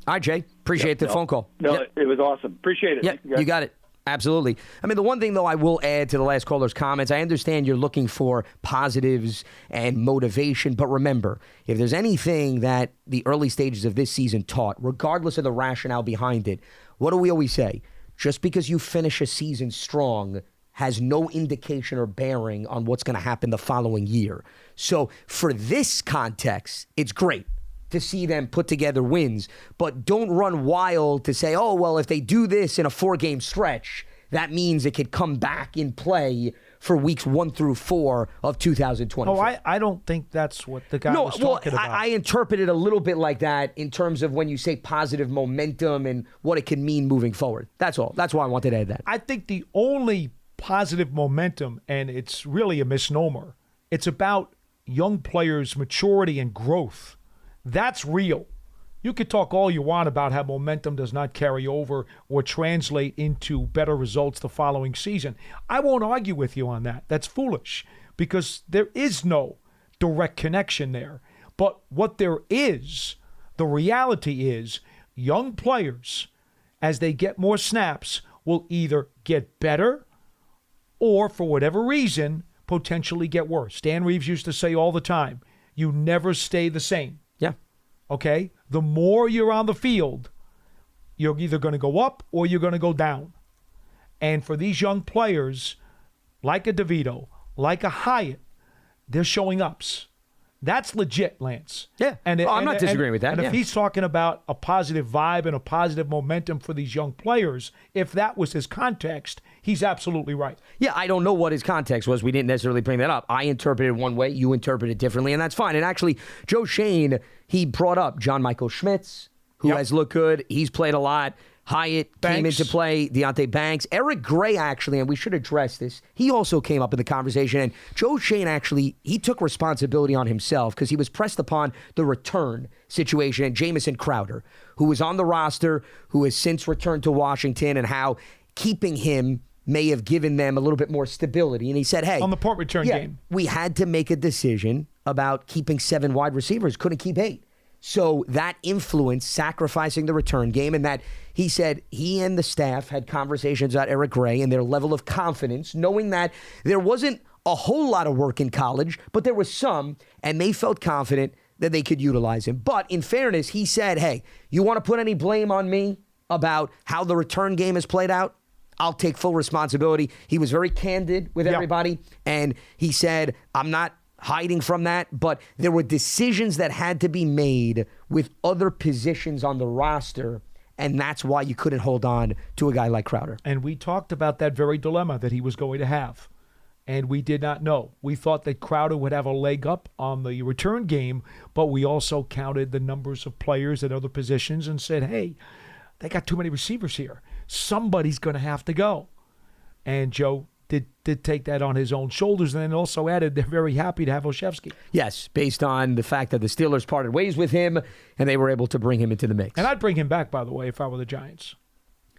All right, Jay. Appreciate the phone call. No, it was awesome. Appreciate it. Yeah, you got it. Absolutely. I mean, the one thing, though, I will add to the last caller's comments, I understand you're looking for positives and motivation, but remember, if there's anything that the early stages of this season taught, regardless of the rationale behind it, what do we always say? Just because you finish a season strong has no indication or bearing on what's going to happen the following year. So for this context, it's great to see them put together wins, but don't run wild to say, oh, well, if they do this in a 4-game stretch, that means it could come back in play for weeks 1 through 4 of 2024. Oh, I don't think that's what the guy was talking about. I interpret it a little bit like that in terms of when you say positive momentum and what it can mean moving forward. That's all. That's why I wanted to add that. I think the only positive momentum, and it's really a misnomer, it's about young players' maturity and growth. That's real. You could talk all you want about how momentum does not carry over or translate into better results the following season. I won't argue with you on that. That's foolish, because there is no direct connection there. But what there is, the reality is, young players, as they get more snaps, will either get better or, for whatever reason, potentially get worse. Dan Reeves used to say all the time, you never stay the same. Yeah. Okay? The more you're on the field, You're either going to go up or you're going to go down. And for these young players, like a DeVito, like a Hyatt, they're showing ups. That's legit, Lance. Yeah. I'm not disagreeing with that. And if he's talking about a positive vibe and a positive momentum for these young players, if that was his context, he's absolutely right. Yeah, I don't know what his context was. We didn't necessarily bring that up. I interpreted it one way, you interpreted it differently, and that's fine. And actually, Joe Schoen, he brought up John Michael Schmitz, who has looked good. He's played a lot. Hyatt came into play, Deonte Banks. Eric Gray, actually, and we should address this, he also came up in the conversation. And Joe Schoen, actually, he took responsibility on himself because he was pressed upon the return situation. And Jamison Crowder, who was on the roster, who has since returned to Washington, and how keeping him may have given them a little bit more stability. And he said, hey, on the punt return game, we had to make a decision about keeping 7 wide receivers, couldn't keep 8. So that influenced sacrificing the return game, and that he said he and the staff had conversations about Eric Gray and their level of confidence, knowing that there wasn't a whole lot of work in college, but there was some, and they felt confident that they could utilize him. But in fairness, he said, hey, you want to put any blame on me about how the return game has played out? I'll take full responsibility. He was very candid with everybody, and he said, I'm not hiding from that, but there were decisions that had to be made with other positions on the roster, and that's why you couldn't hold on to a guy like Crowder. And we talked about that very dilemma that he was going to have, and we did not know. We thought that Crowder would have a leg up on the return game, but we also counted the numbers of players at other positions and said, hey, they got too many receivers here. Somebody's going to have to go. And Joe did take that on his own shoulders, and then also added they're very happy to have Olszewski. Yes, based on the fact that the Steelers parted ways with him, and they were able to bring him into the mix. And I'd bring him back, by the way, if I were the Giants.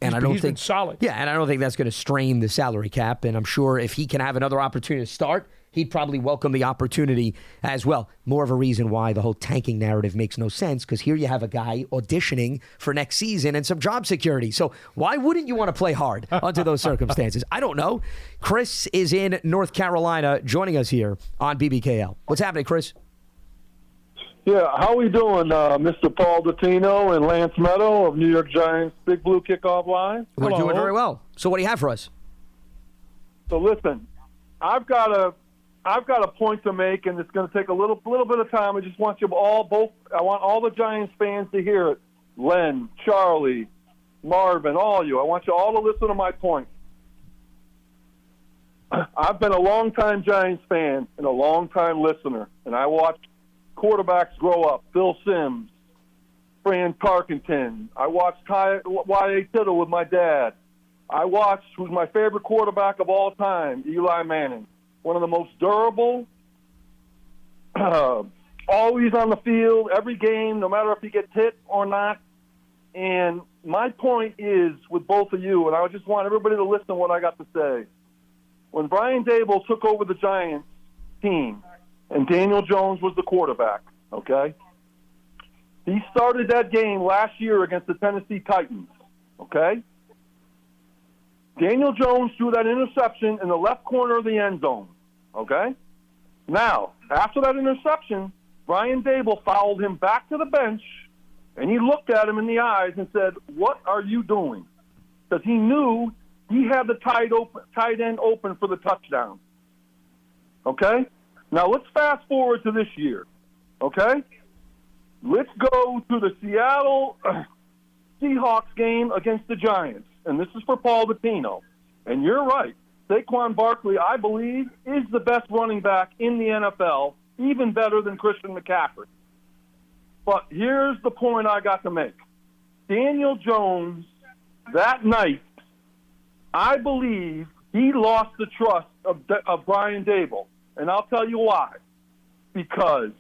And he's been solid. Yeah, and I don't think that's going to strain the salary cap, and I'm sure if he can have another opportunity to start, he'd probably welcome the opportunity as well. More of a reason why the whole tanking narrative makes no sense, because here you have a guy auditioning for next season and some job security. So why wouldn't you want to play hard under those circumstances? I don't know. Chris is in North Carolina joining us here on BBKL. What's happening, Chris? Yeah, how we doing, Mr. Paul Dottino and Lance Medow of New York Giants Big Blue Kickoff Live? We're doing very well. So what do you have for us? So listen, I've got a point to make, and it's going to take a little bit of time. I just want I want all the Giants fans to hear it. Len, Charlie, Marvin, all you. I want you all to listen to my point. I've been a long-time Giants fan and a long-time listener, and I watched quarterbacks grow up. Phil Simms, Fran Tarkenton. I watched Y.A. Tittle with my dad. I watched who's my favorite quarterback of all time, Eli Manning. One of the most durable, always on the field, every game, no matter if he gets hit or not. And my point is with both of you, and I just want everybody to listen to what I got to say. When Brian Daboll took over the Giants team, and Daniel Jones was the quarterback, okay? He started that game last year against the Tennessee Titans, okay? Daniel Jones threw that interception in the left corner of the end zone, okay? Now, after that interception, Brian Daboll fouled him back to the bench, and he looked at him in the eyes and said, what are you doing? Because he knew he had the tight end open for the touchdown, okay? Now, let's fast forward to this year, okay? Let's go to the Seattle Seahawks game against the Giants, and this is for Paul Dottino. And you're right. Saquon Barkley, I believe, is the best running back in the NFL, even better than Christian McCaffrey. But here's the point I got to make. Daniel Jones, that night, I believe he lost the trust of Brian Daboll. And I'll tell you why. Because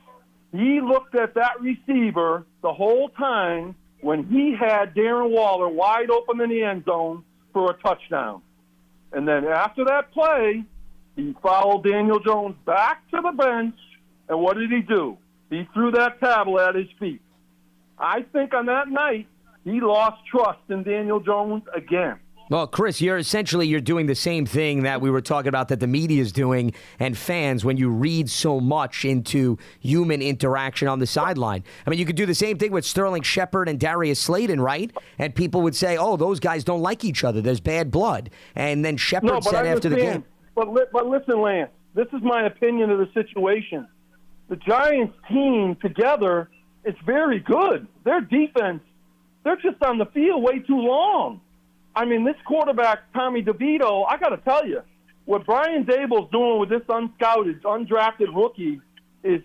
he looked at that receiver the whole time when he had Darren Waller wide open in the end zone for a touchdown. And then after that play, he followed Daniel Jones back to the bench, and what did he do? He threw that tablet at his feet. I think on that night, he lost trust in Daniel Jones again. Well, Chris, you're doing the same thing that we were talking about that the media is doing and fans when you read so much into human interaction on the sideline. I mean, you could do the same thing with Sterling Shepard and Darius Slayton, right? And people would say, oh, those guys don't like each other. There's bad blood. And then Shepard said after the game. But listen, Lance, this is my opinion of the situation. The Giants team together, it's very good. Their defense, they're just on the field way too long. I mean, this quarterback, Tommy DeVito, I got to tell you, what Brian Dable's doing with this unscouted, undrafted rookie is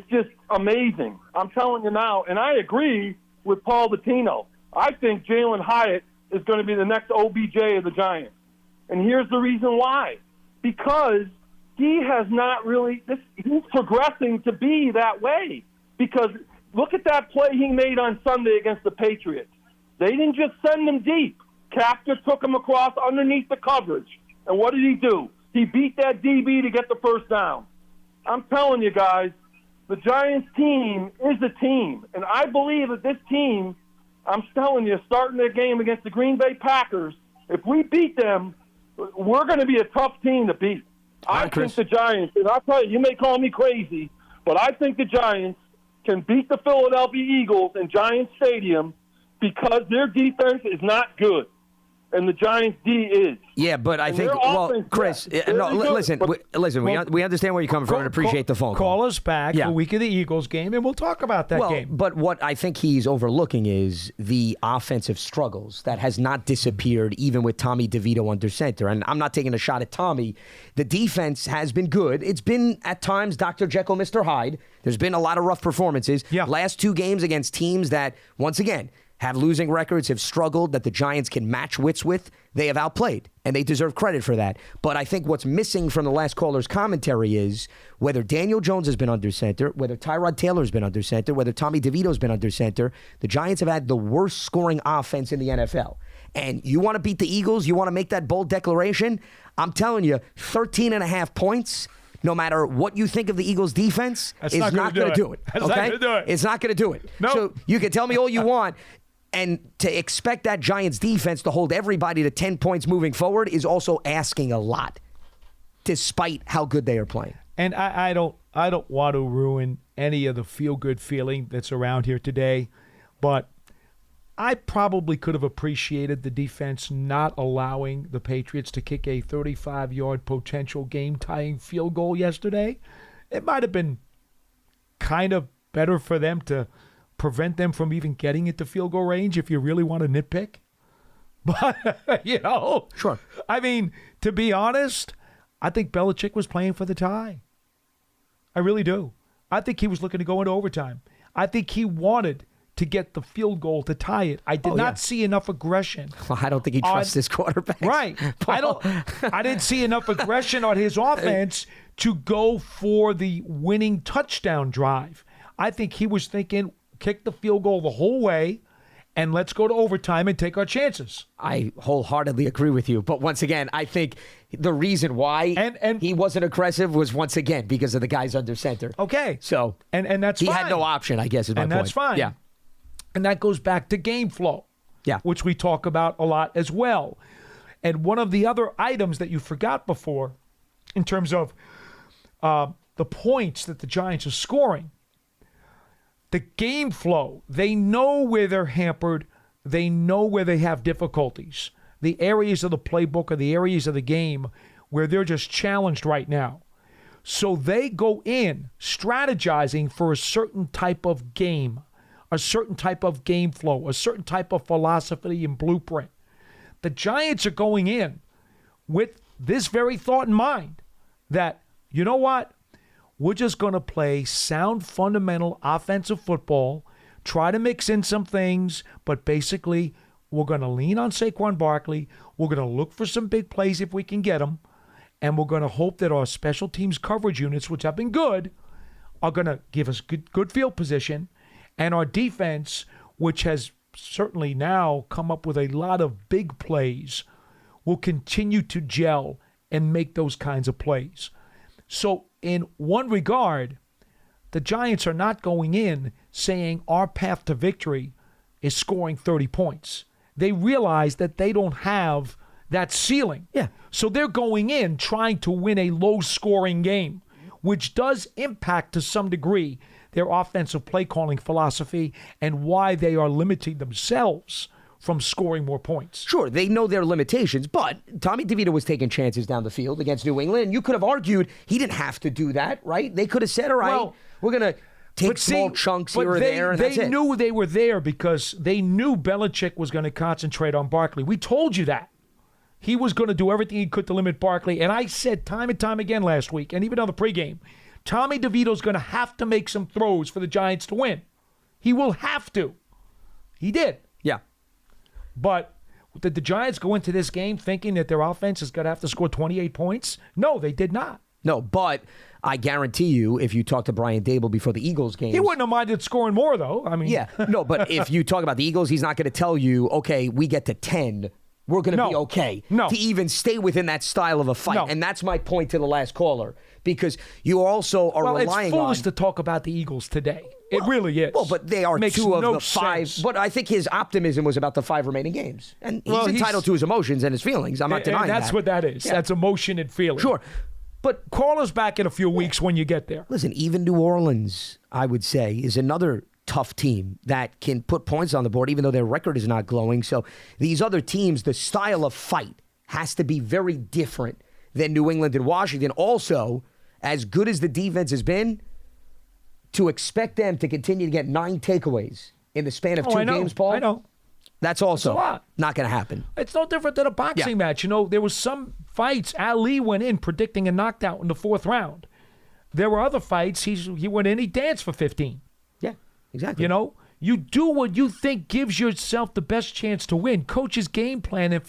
just amazing. I'm telling you now, and I agree with Paul Dottino. I think Jalen Hyatt is going to be the next OBJ of the Giants. And here's the reason why. Because he has not really – he's progressing to be that way. Because look at that play he made on Sunday against the Patriots. They didn't just send him deep. Kafka took him across underneath the coverage. And what did he do? He beat that DB to get the first down. I'm telling you guys, the Giants team is a team. And I believe that this team, I'm telling you, starting their game against the Green Bay Packers, if we beat them, we're going to be a tough team to beat. I think the Giants, and I'll tell you, you may call me crazy, but I think the Giants can beat the Philadelphia Eagles in Giants Stadium because their defense is not good. And the Giants' D is. Yeah, but I think, well, Chris, listen, we understand where you're coming from and appreciate the phone call. Call us back the week of the Eagles game, and we'll talk about that game. But what I think he's overlooking is the offensive struggles that has not disappeared even with Tommy DeVito under center. And I'm not taking a shot at Tommy. The defense has been good. It's been, at times, Dr. Jekyll, Mr. Hyde. There's been a lot of rough performances. Yeah. Last two games against teams that, once again, have losing records, have struggled, that the Giants can match wits with, they have outplayed, and they deserve credit for that. But I think what's missing from the last caller's commentary is whether Daniel Jones has been under center, whether Tyrod Taylor's been under center, whether Tommy DeVito's been under center, the Giants have had the worst scoring offense in the NFL. And you want to beat the Eagles, you want to make that bold declaration, I'm telling you, 13.5 points, no matter what you think of the Eagles' defense, is not going to do it. That's not going to do it. It's not going to do it. No. So you can tell me all you want. And to expect that Giants defense to hold everybody to 10 points moving forward is also asking a lot, despite how good they are playing. And I don't want to ruin any of the feel-good feeling that's around here today, but I probably could have appreciated the defense not allowing the Patriots to kick a 35-yard potential game-tying field goal yesterday. It might have been kind of better for them to prevent them from even getting into field goal range if you really want to nitpick. But, Sure. I mean, to be honest, I think Belichick was playing for the tie. I really do. I think he was looking to go into overtime. I think he wanted to get the field goal to tie it. I did not see enough aggression. Well, I don't think he trusts his quarterback. Right. I didn't see enough aggression on his offense to go for the winning touchdown drive. I think he was thinking, kick the field goal the whole way, and let's go to overtime and take our chances. I wholeheartedly agree with you. But once again, I think the reason why he wasn't aggressive was, once again, because of the guys under center. Okay. So and that's he fine. had no option, I guess, is my point. And that's fine. Yeah. And that goes back to game flow, which we talk about a lot as well. And one of the other items that you forgot before, in terms of the points that the Giants are scoring, the game flow, they know where they're hampered. They know where they have difficulties. The areas of the playbook or the areas of the game where they're just challenged right now. So they go in strategizing for a certain type of game, a certain type of game flow, a certain type of philosophy and blueprint. The Giants are going in with this very thought in mind that, you know what? We're just going to play sound, fundamental offensive football, try to mix in some things, but basically we're going to lean on Saquon Barkley. We're going to look for some big plays if we can get them, and we're going to hope that our special teams coverage units, which have been good, are going to give us good field position, and our defense, which has certainly now come up with a lot of big plays, will continue to gel and make those kinds of plays. So in one regard, the Giants are not going in saying our path to victory is scoring 30 points. They realize that they don't have that ceiling. Yeah. So they're going in trying to win a low-scoring game, which does impact to some degree their offensive play calling philosophy and why they are limiting themselves from scoring more points. Sure, they know their limitations, but Tommy DeVito was taking chances down the field against New England, and you could have argued he didn't have to do that, right? They could have said, all right, we're going to take small chunks here or there, and that's it. They knew they were there because they knew Belichick was going to concentrate on Barkley. We told you that. He was going to do everything he could to limit Barkley, and I said time and time again last week, and even on the pregame, Tommy DeVito's going to have to make some throws for the Giants to win. He will have to. He did. Yeah. But did the Giants go into this game thinking that their offense is going to have to score 28 points? No, they did not. No, but I guarantee you, if you talk to Brian Dable before the Eagles game, he wouldn't have minded scoring more, though. I mean, yeah, no, but if you talk about the Eagles, he's not going to tell you, okay, we get to 10, we're going to be okay to even stay within that style of a fight. No. And that's my point to the last caller, because you also are relying on... it's foolish to talk about the Eagles today. It really is. Well, but they are Makes two of no the five. sense. But I think his optimism was about the 5 remaining games. And he's entitled to his emotions and his feelings. I'm not denying that. And that's what that is. Yeah. That's emotion and feeling. Sure. But call us back in a few weeks when you get there. Listen, even New Orleans, I would say, is another tough team that can put points on the board, even though their record is not glowing. So these other teams, the style of fight has to be very different than New England and Washington. Also, as good as the defense has been, to expect them to continue to get 9 takeaways in the span of 2 games, Paul. I know. That's also a lot. not going to happen. It's no different than a boxing match. You know, there was some fights Ali went in predicting a knockout in the 4th round. There were other fights he went in, he danced for 15. Yeah, exactly. You know, you do what you think gives yourself the best chance to win. Coaches game plan and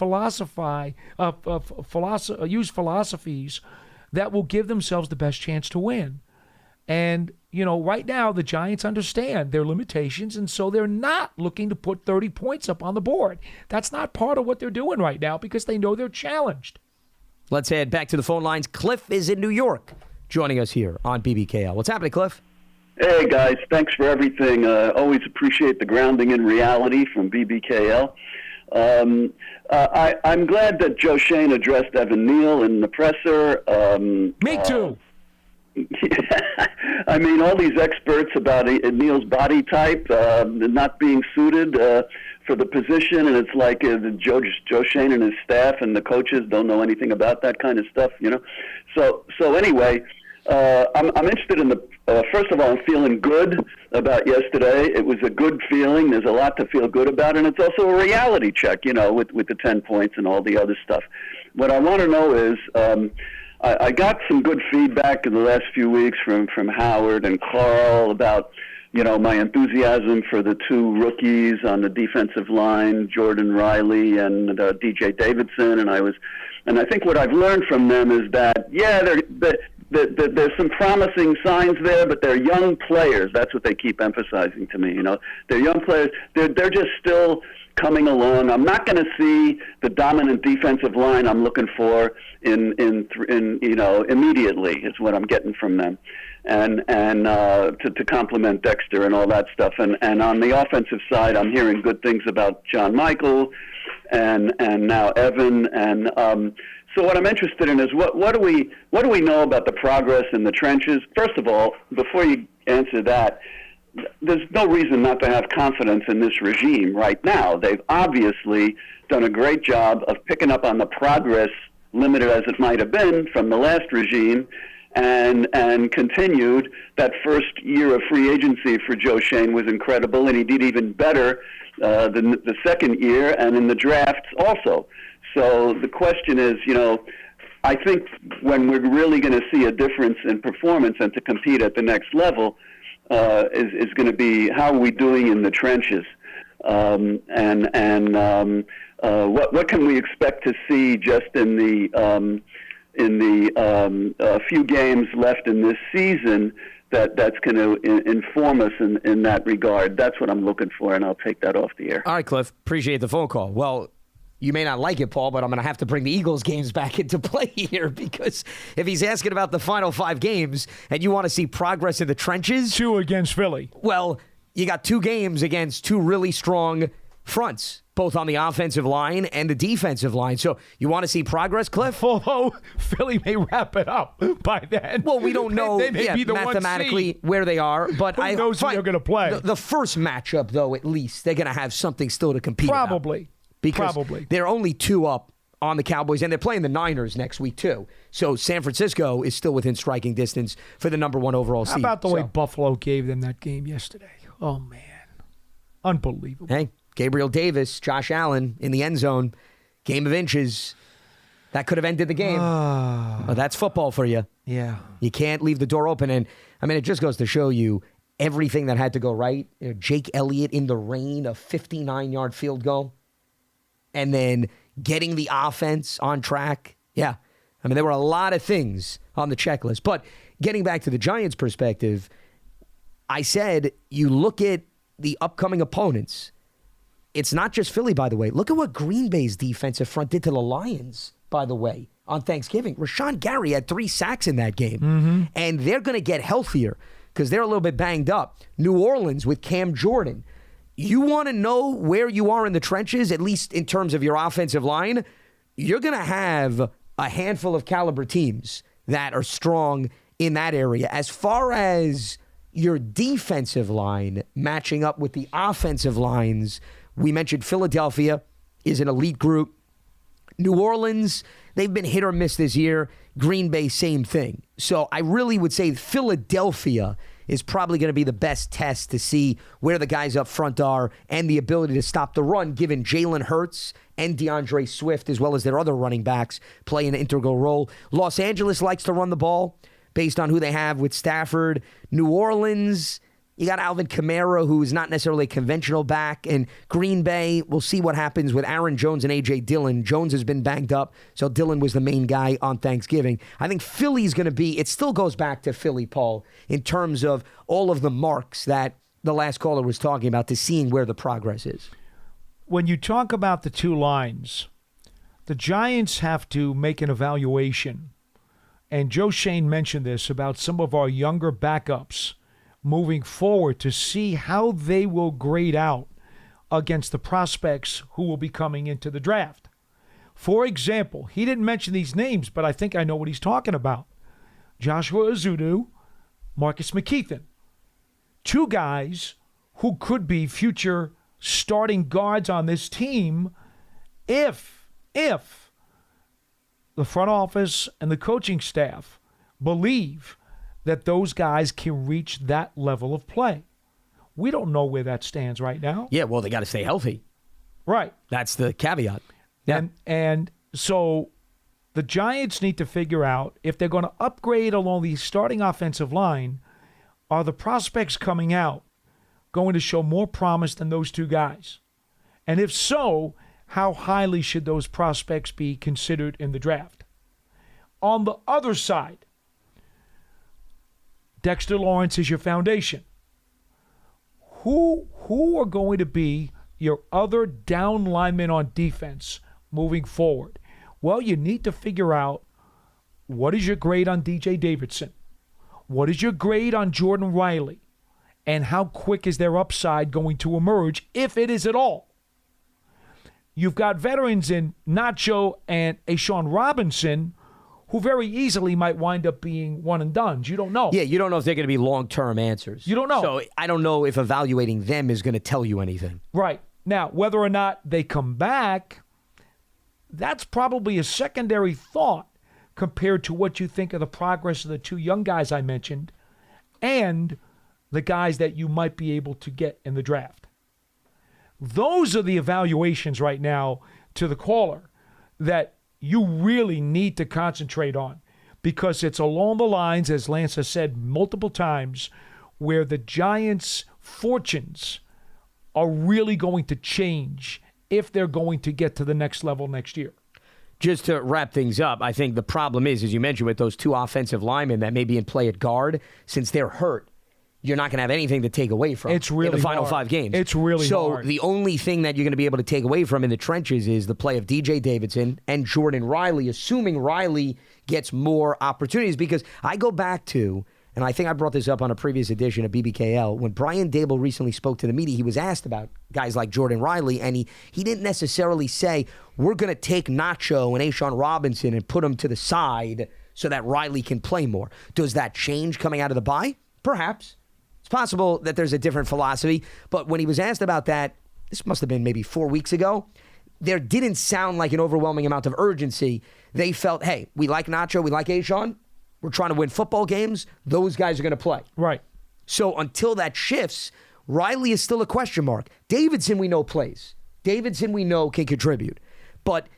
use philosophies that will give themselves the best chance to win. And, you know, right now the Giants understand their limitations, and so they're not looking to put 30 points up on the board. That's not part of what they're doing right now because they know they're challenged. Let's head back to the phone lines. Cliff is in New York joining us here on BBKL. What's happening, Cliff? Hey, guys. Thanks for everything. Always appreciate the grounding in reality from BBKL. I'm glad that Joe Schoen addressed Evan Neal in the presser. Me too. I mean, all these experts about Neal's body type not being suited for the position, and it's like Joe Schoen and his staff and the coaches don't know anything about that kind of stuff, you know. So anyway, I'm interested in the. First of all, I'm feeling good about yesterday. It was a good feeling. There's a lot to feel good about, and it's also a reality check, you know, with the 10 points and all the other stuff. What I want to know is. I got some good feedback in the last few weeks from Howard and Carl about, you know, my enthusiasm for the 2 rookies on the defensive line, Jordan Riley and DJ Davidson, and I think what I've learned from them is that there's some promising signs there, but they're young players. That's what they keep emphasizing to me. You know, they're young players. They're just still coming along. I'm not going to see the dominant defensive line I'm looking for in you know, immediately is what I'm getting from them, and to complement Dexter and all that stuff. And on the offensive side, I'm hearing good things about John Michael and now Evan. And so what I'm interested in is what do we know about the progress in the trenches? First of all, before you answer that, there's no reason not to have confidence in this regime right now. They've obviously done a great job of picking up on the progress, limited as it might have been, from the last regime, and continued. That first year of free agency for Joe Schoen was incredible, and he did even better than the second year, and in the drafts also. So the question is, you know, I think when we're really going to see a difference in performance and to compete at the next level, is going to be how are we doing in the trenches, what can we expect to see just in the few games left in this season that's going to inform us in that regard. That's what I'm looking for, and I'll take that off the air. All right, Cliff. Appreciate the phone call. Well, you may not like it, Paul, but I'm going to have to bring the Eagles games back into play here because if he's asking about the final 5 games and you want to see progress in the trenches. 2 against Philly. Well, you got 2 games against 2 really strong fronts, both on the offensive line and the defensive line. So you want to see progress, Cliff? Although Philly may wrap it up by then. Well, we don't know They may be the mathematically where they are, but Who knows who they're going to play? The first matchup, though, at least, they're going to have something still to compete Probably. about. Because they're only 2 up on the Cowboys, and they're playing the Niners next week, too. So San Francisco is still within striking distance for the number 1 overall seed. How about the way Buffalo gave them that game yesterday? Oh, man. Unbelievable. Hey, Gabriel Davis, Josh Allen in the end zone, game of inches. That could have ended the game. Well, that's football for you. Yeah. You can't leave the door open. And, I mean, it just goes to show you everything that had to go right. Jake Elliott in the rain, a 59-yard field goal. And then getting the offense on track. Yeah. I mean, there were a lot of things on the checklist. But getting back to the Giants' perspective, I said you look at the upcoming opponents. It's not just Philly, by the way. Look at what Green Bay's defensive front did to the Lions, by the way, on Thanksgiving. Rashawn Gary had 3 sacks in that game. Mm-hmm. And they're going to get healthier because they're a little bit banged up. New Orleans with Cam Jordan. You want to know where you are in the trenches, at least in terms of your offensive line? You're going to have a handful of caliber teams that are strong in that area. As far as your defensive line matching up with the offensive lines, we mentioned Philadelphia is an elite group. New Orleans, they've been hit or miss this year. Green Bay, same thing. So I really would say Philadelphia is probably going to be the best test to see where the guys up front are and the ability to stop the run, given Jalen Hurts and DeAndre Swift, as well as their other running backs, play an integral role. Los Angeles likes to run the ball based on who they have with Stafford. New Orleans, you got Alvin Kamara, who is not necessarily a conventional back. And Green Bay, we'll see what happens with Aaron Jones and A.J. Dillon. Jones has been banged up, so Dillon was the main guy on Thanksgiving. I think Philly's going to be, it still goes back to Philly, Paul, in terms of all of the marks that the last caller was talking about, to seeing where the progress is. When you talk about the 2 lines, the Giants have to make an evaluation. And Joe Schoen mentioned this about some of our younger backups moving forward to see how they will grade out against the prospects who will be coming into the draft. For example, he didn't mention these names, but I think I know what he's talking about. Joshua Azudu, Marcus McKeithen. 2 guys who could be future starting guards on this team if the front office and the coaching staff believe that those guys can reach that level of play. We don't know where that stands right now. Yeah, well, they got to stay healthy. Right. That's the caveat. Yeah. And so the Giants need to figure out if they're going to upgrade along the starting offensive line, are the prospects coming out going to show more promise than those 2 guys? And if so, how highly should those prospects be considered in the draft? On the other side, Dexter Lawrence is your foundation. Who are going to be your other down linemen on defense moving forward? Well, you need to figure out, what is your grade on DJ Davidson? What is your grade on Jordan Riley? And how quick is their upside going to emerge, if it is at all? You've got veterans in Nacho and Ashawn Robinson, who very easily might wind up being one and dones. You don't know. Yeah, you don't know if they're going to be long-term answers. You don't know. So I don't know if evaluating them is going to tell you anything. Right. Now, whether or not they come back, that's probably a secondary thought compared to what you think of the progress of the 2 young guys I mentioned and the guys that you might be able to get in the draft. Those are the evaluations right now to the caller that you really need to concentrate on, because it's along the lines, as Lance has said multiple times, where the Giants' fortunes are really going to change if they're going to get to the next level next year. Just to wrap things up, I think the problem is, as you mentioned, with those 2 offensive linemen that may be in play at guard, since they're hurt, you're not going to have anything to take away from it's really in the final hard. 5 games. It's really so hard. The only thing that you're going to be able to take away from in the trenches is the play of DJ Davidson and Jordan Riley, assuming Riley gets more opportunities. Because I go back to, and I think I brought this up on a previous edition of BBKL, when Brian Dable recently spoke to the media, he was asked about guys like Jordan Riley, and he didn't necessarily say, we're going to take Nacho and A'Shaun Robinson and put them to the side so that Riley can play more. Does that change coming out of the bye? Perhaps. It's possible that there's a different philosophy, but when he was asked about that, this must have been maybe 4 weeks ago, there didn't sound like an overwhelming amount of urgency. They felt, hey, we like Nacho, we like A'Shaun, we're trying to win football games, those guys are going to play. Right. So until that shifts, Riley is still a question mark. Davidson we know plays. Davidson we know can contribute. But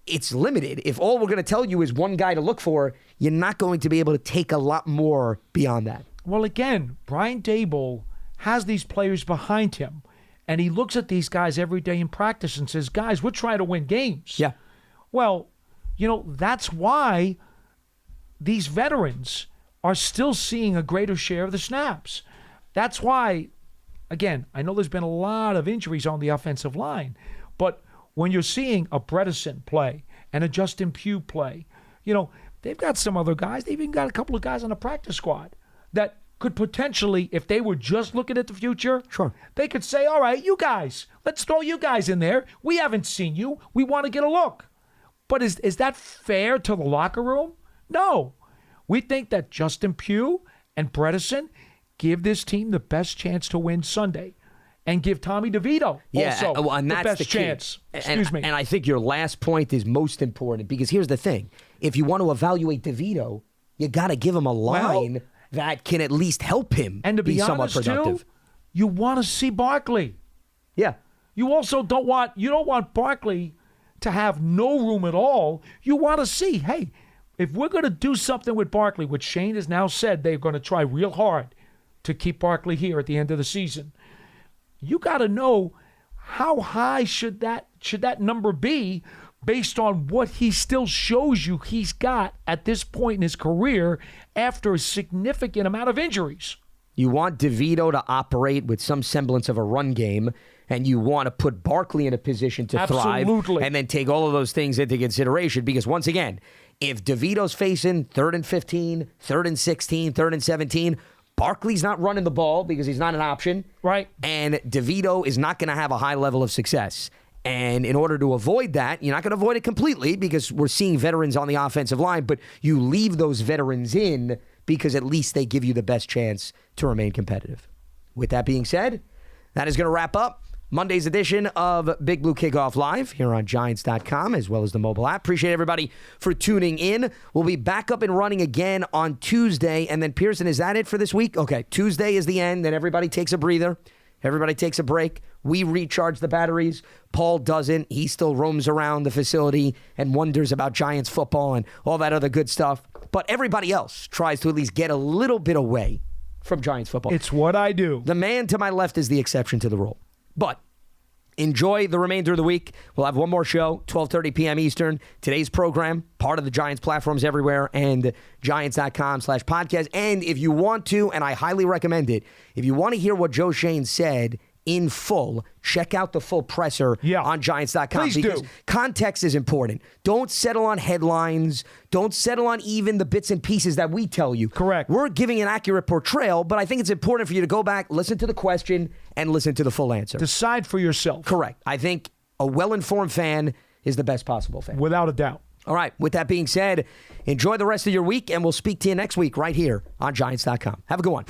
it's limited. If all we're going to tell you is one guy to look for, you're not going to be able to take a lot more beyond that. Well, again, Brian Dable has these players behind him, and he looks at these guys every day in practice and says, guys, we're trying to win games. Yeah. Well, that's why these veterans are still seeing a greater share of the snaps. That's why, again, I know there's been a lot of injuries on the offensive line, but when you're seeing a Bredesen play and a Justin Pugh play, they've got some other guys. They've even got a couple of guys on the practice squad that could potentially, if they were just looking at the future, sure, they could say, all right, you guys, let's throw you guys in there. We haven't seen you. We want to get a look. But is that fair to the locker room? No. We think that Justin Pugh and Bredesen give this team the best chance to win Sunday and give Tommy DeVito also and the that's best the key. chance. Excuse me. And I think your last point is most important because here's the thing. If you want to evaluate DeVito, you got to give him a line that can at least help him and to be somewhat honest, productive. Too, you want to see Barkley. Yeah. You also don't want Barkley to have no room at all. You want to see, hey, if we're going to do something with Barkley, which Shane has now said they're going to try real hard to keep Barkley here at the end of the season, you got to know how high should that number be based on what he still shows you he's got at this point in his career after a significant amount of injuries. You want DeVito to operate with some semblance of a run game, and you want to put Barkley in a position to thrive and then take all of those things into consideration because, once again, if DeVito's facing 3rd and 15, 3rd and 16, 3rd and 17, Barkley's not running the ball because he's not an option. Right. And DeVito is not going to have a high level of success. And in order to avoid that, you're not going to avoid it completely because we're seeing veterans on the offensive line, but you leave those veterans in because at least they give you the best chance to remain competitive. With that being said, that is going to wrap up Monday's edition of Big Blue Kickoff Live here on Giants.com as well as the mobile app. Appreciate everybody for tuning in. We'll be back up and running again on Tuesday. And then, Pearson, is that it for this week? Okay, Tuesday is the end. Then everybody takes a breather. Everybody takes a break. We recharge the batteries. Paul doesn't. He still roams around the facility and wonders about Giants football and all that other good stuff. But everybody else tries to at least get a little bit away from Giants football. It's what I do. The man to my left is the exception to the rule. But enjoy the remainder of the week. We'll have one more show, 12:30 p.m. Eastern. Today's program, part of the Giants platforms everywhere and Giants.com/podcast. And if you want to, and I highly recommend it, if you want to hear what Joe Schoen said in full, check out the full presser on Giants.com. Please because do. Context is important. Don't settle on headlines. Don't settle on even the bits and pieces that we tell you. Correct. We're giving an accurate portrayal, but I think it's important for you to go back, listen to the question, and listen to the full answer. Decide for yourself. Correct. I think a well-informed fan is the best possible fan. Without a doubt. All right. With that being said, enjoy the rest of your week, and we'll speak to you next week right here on Giants.com. Have a good one.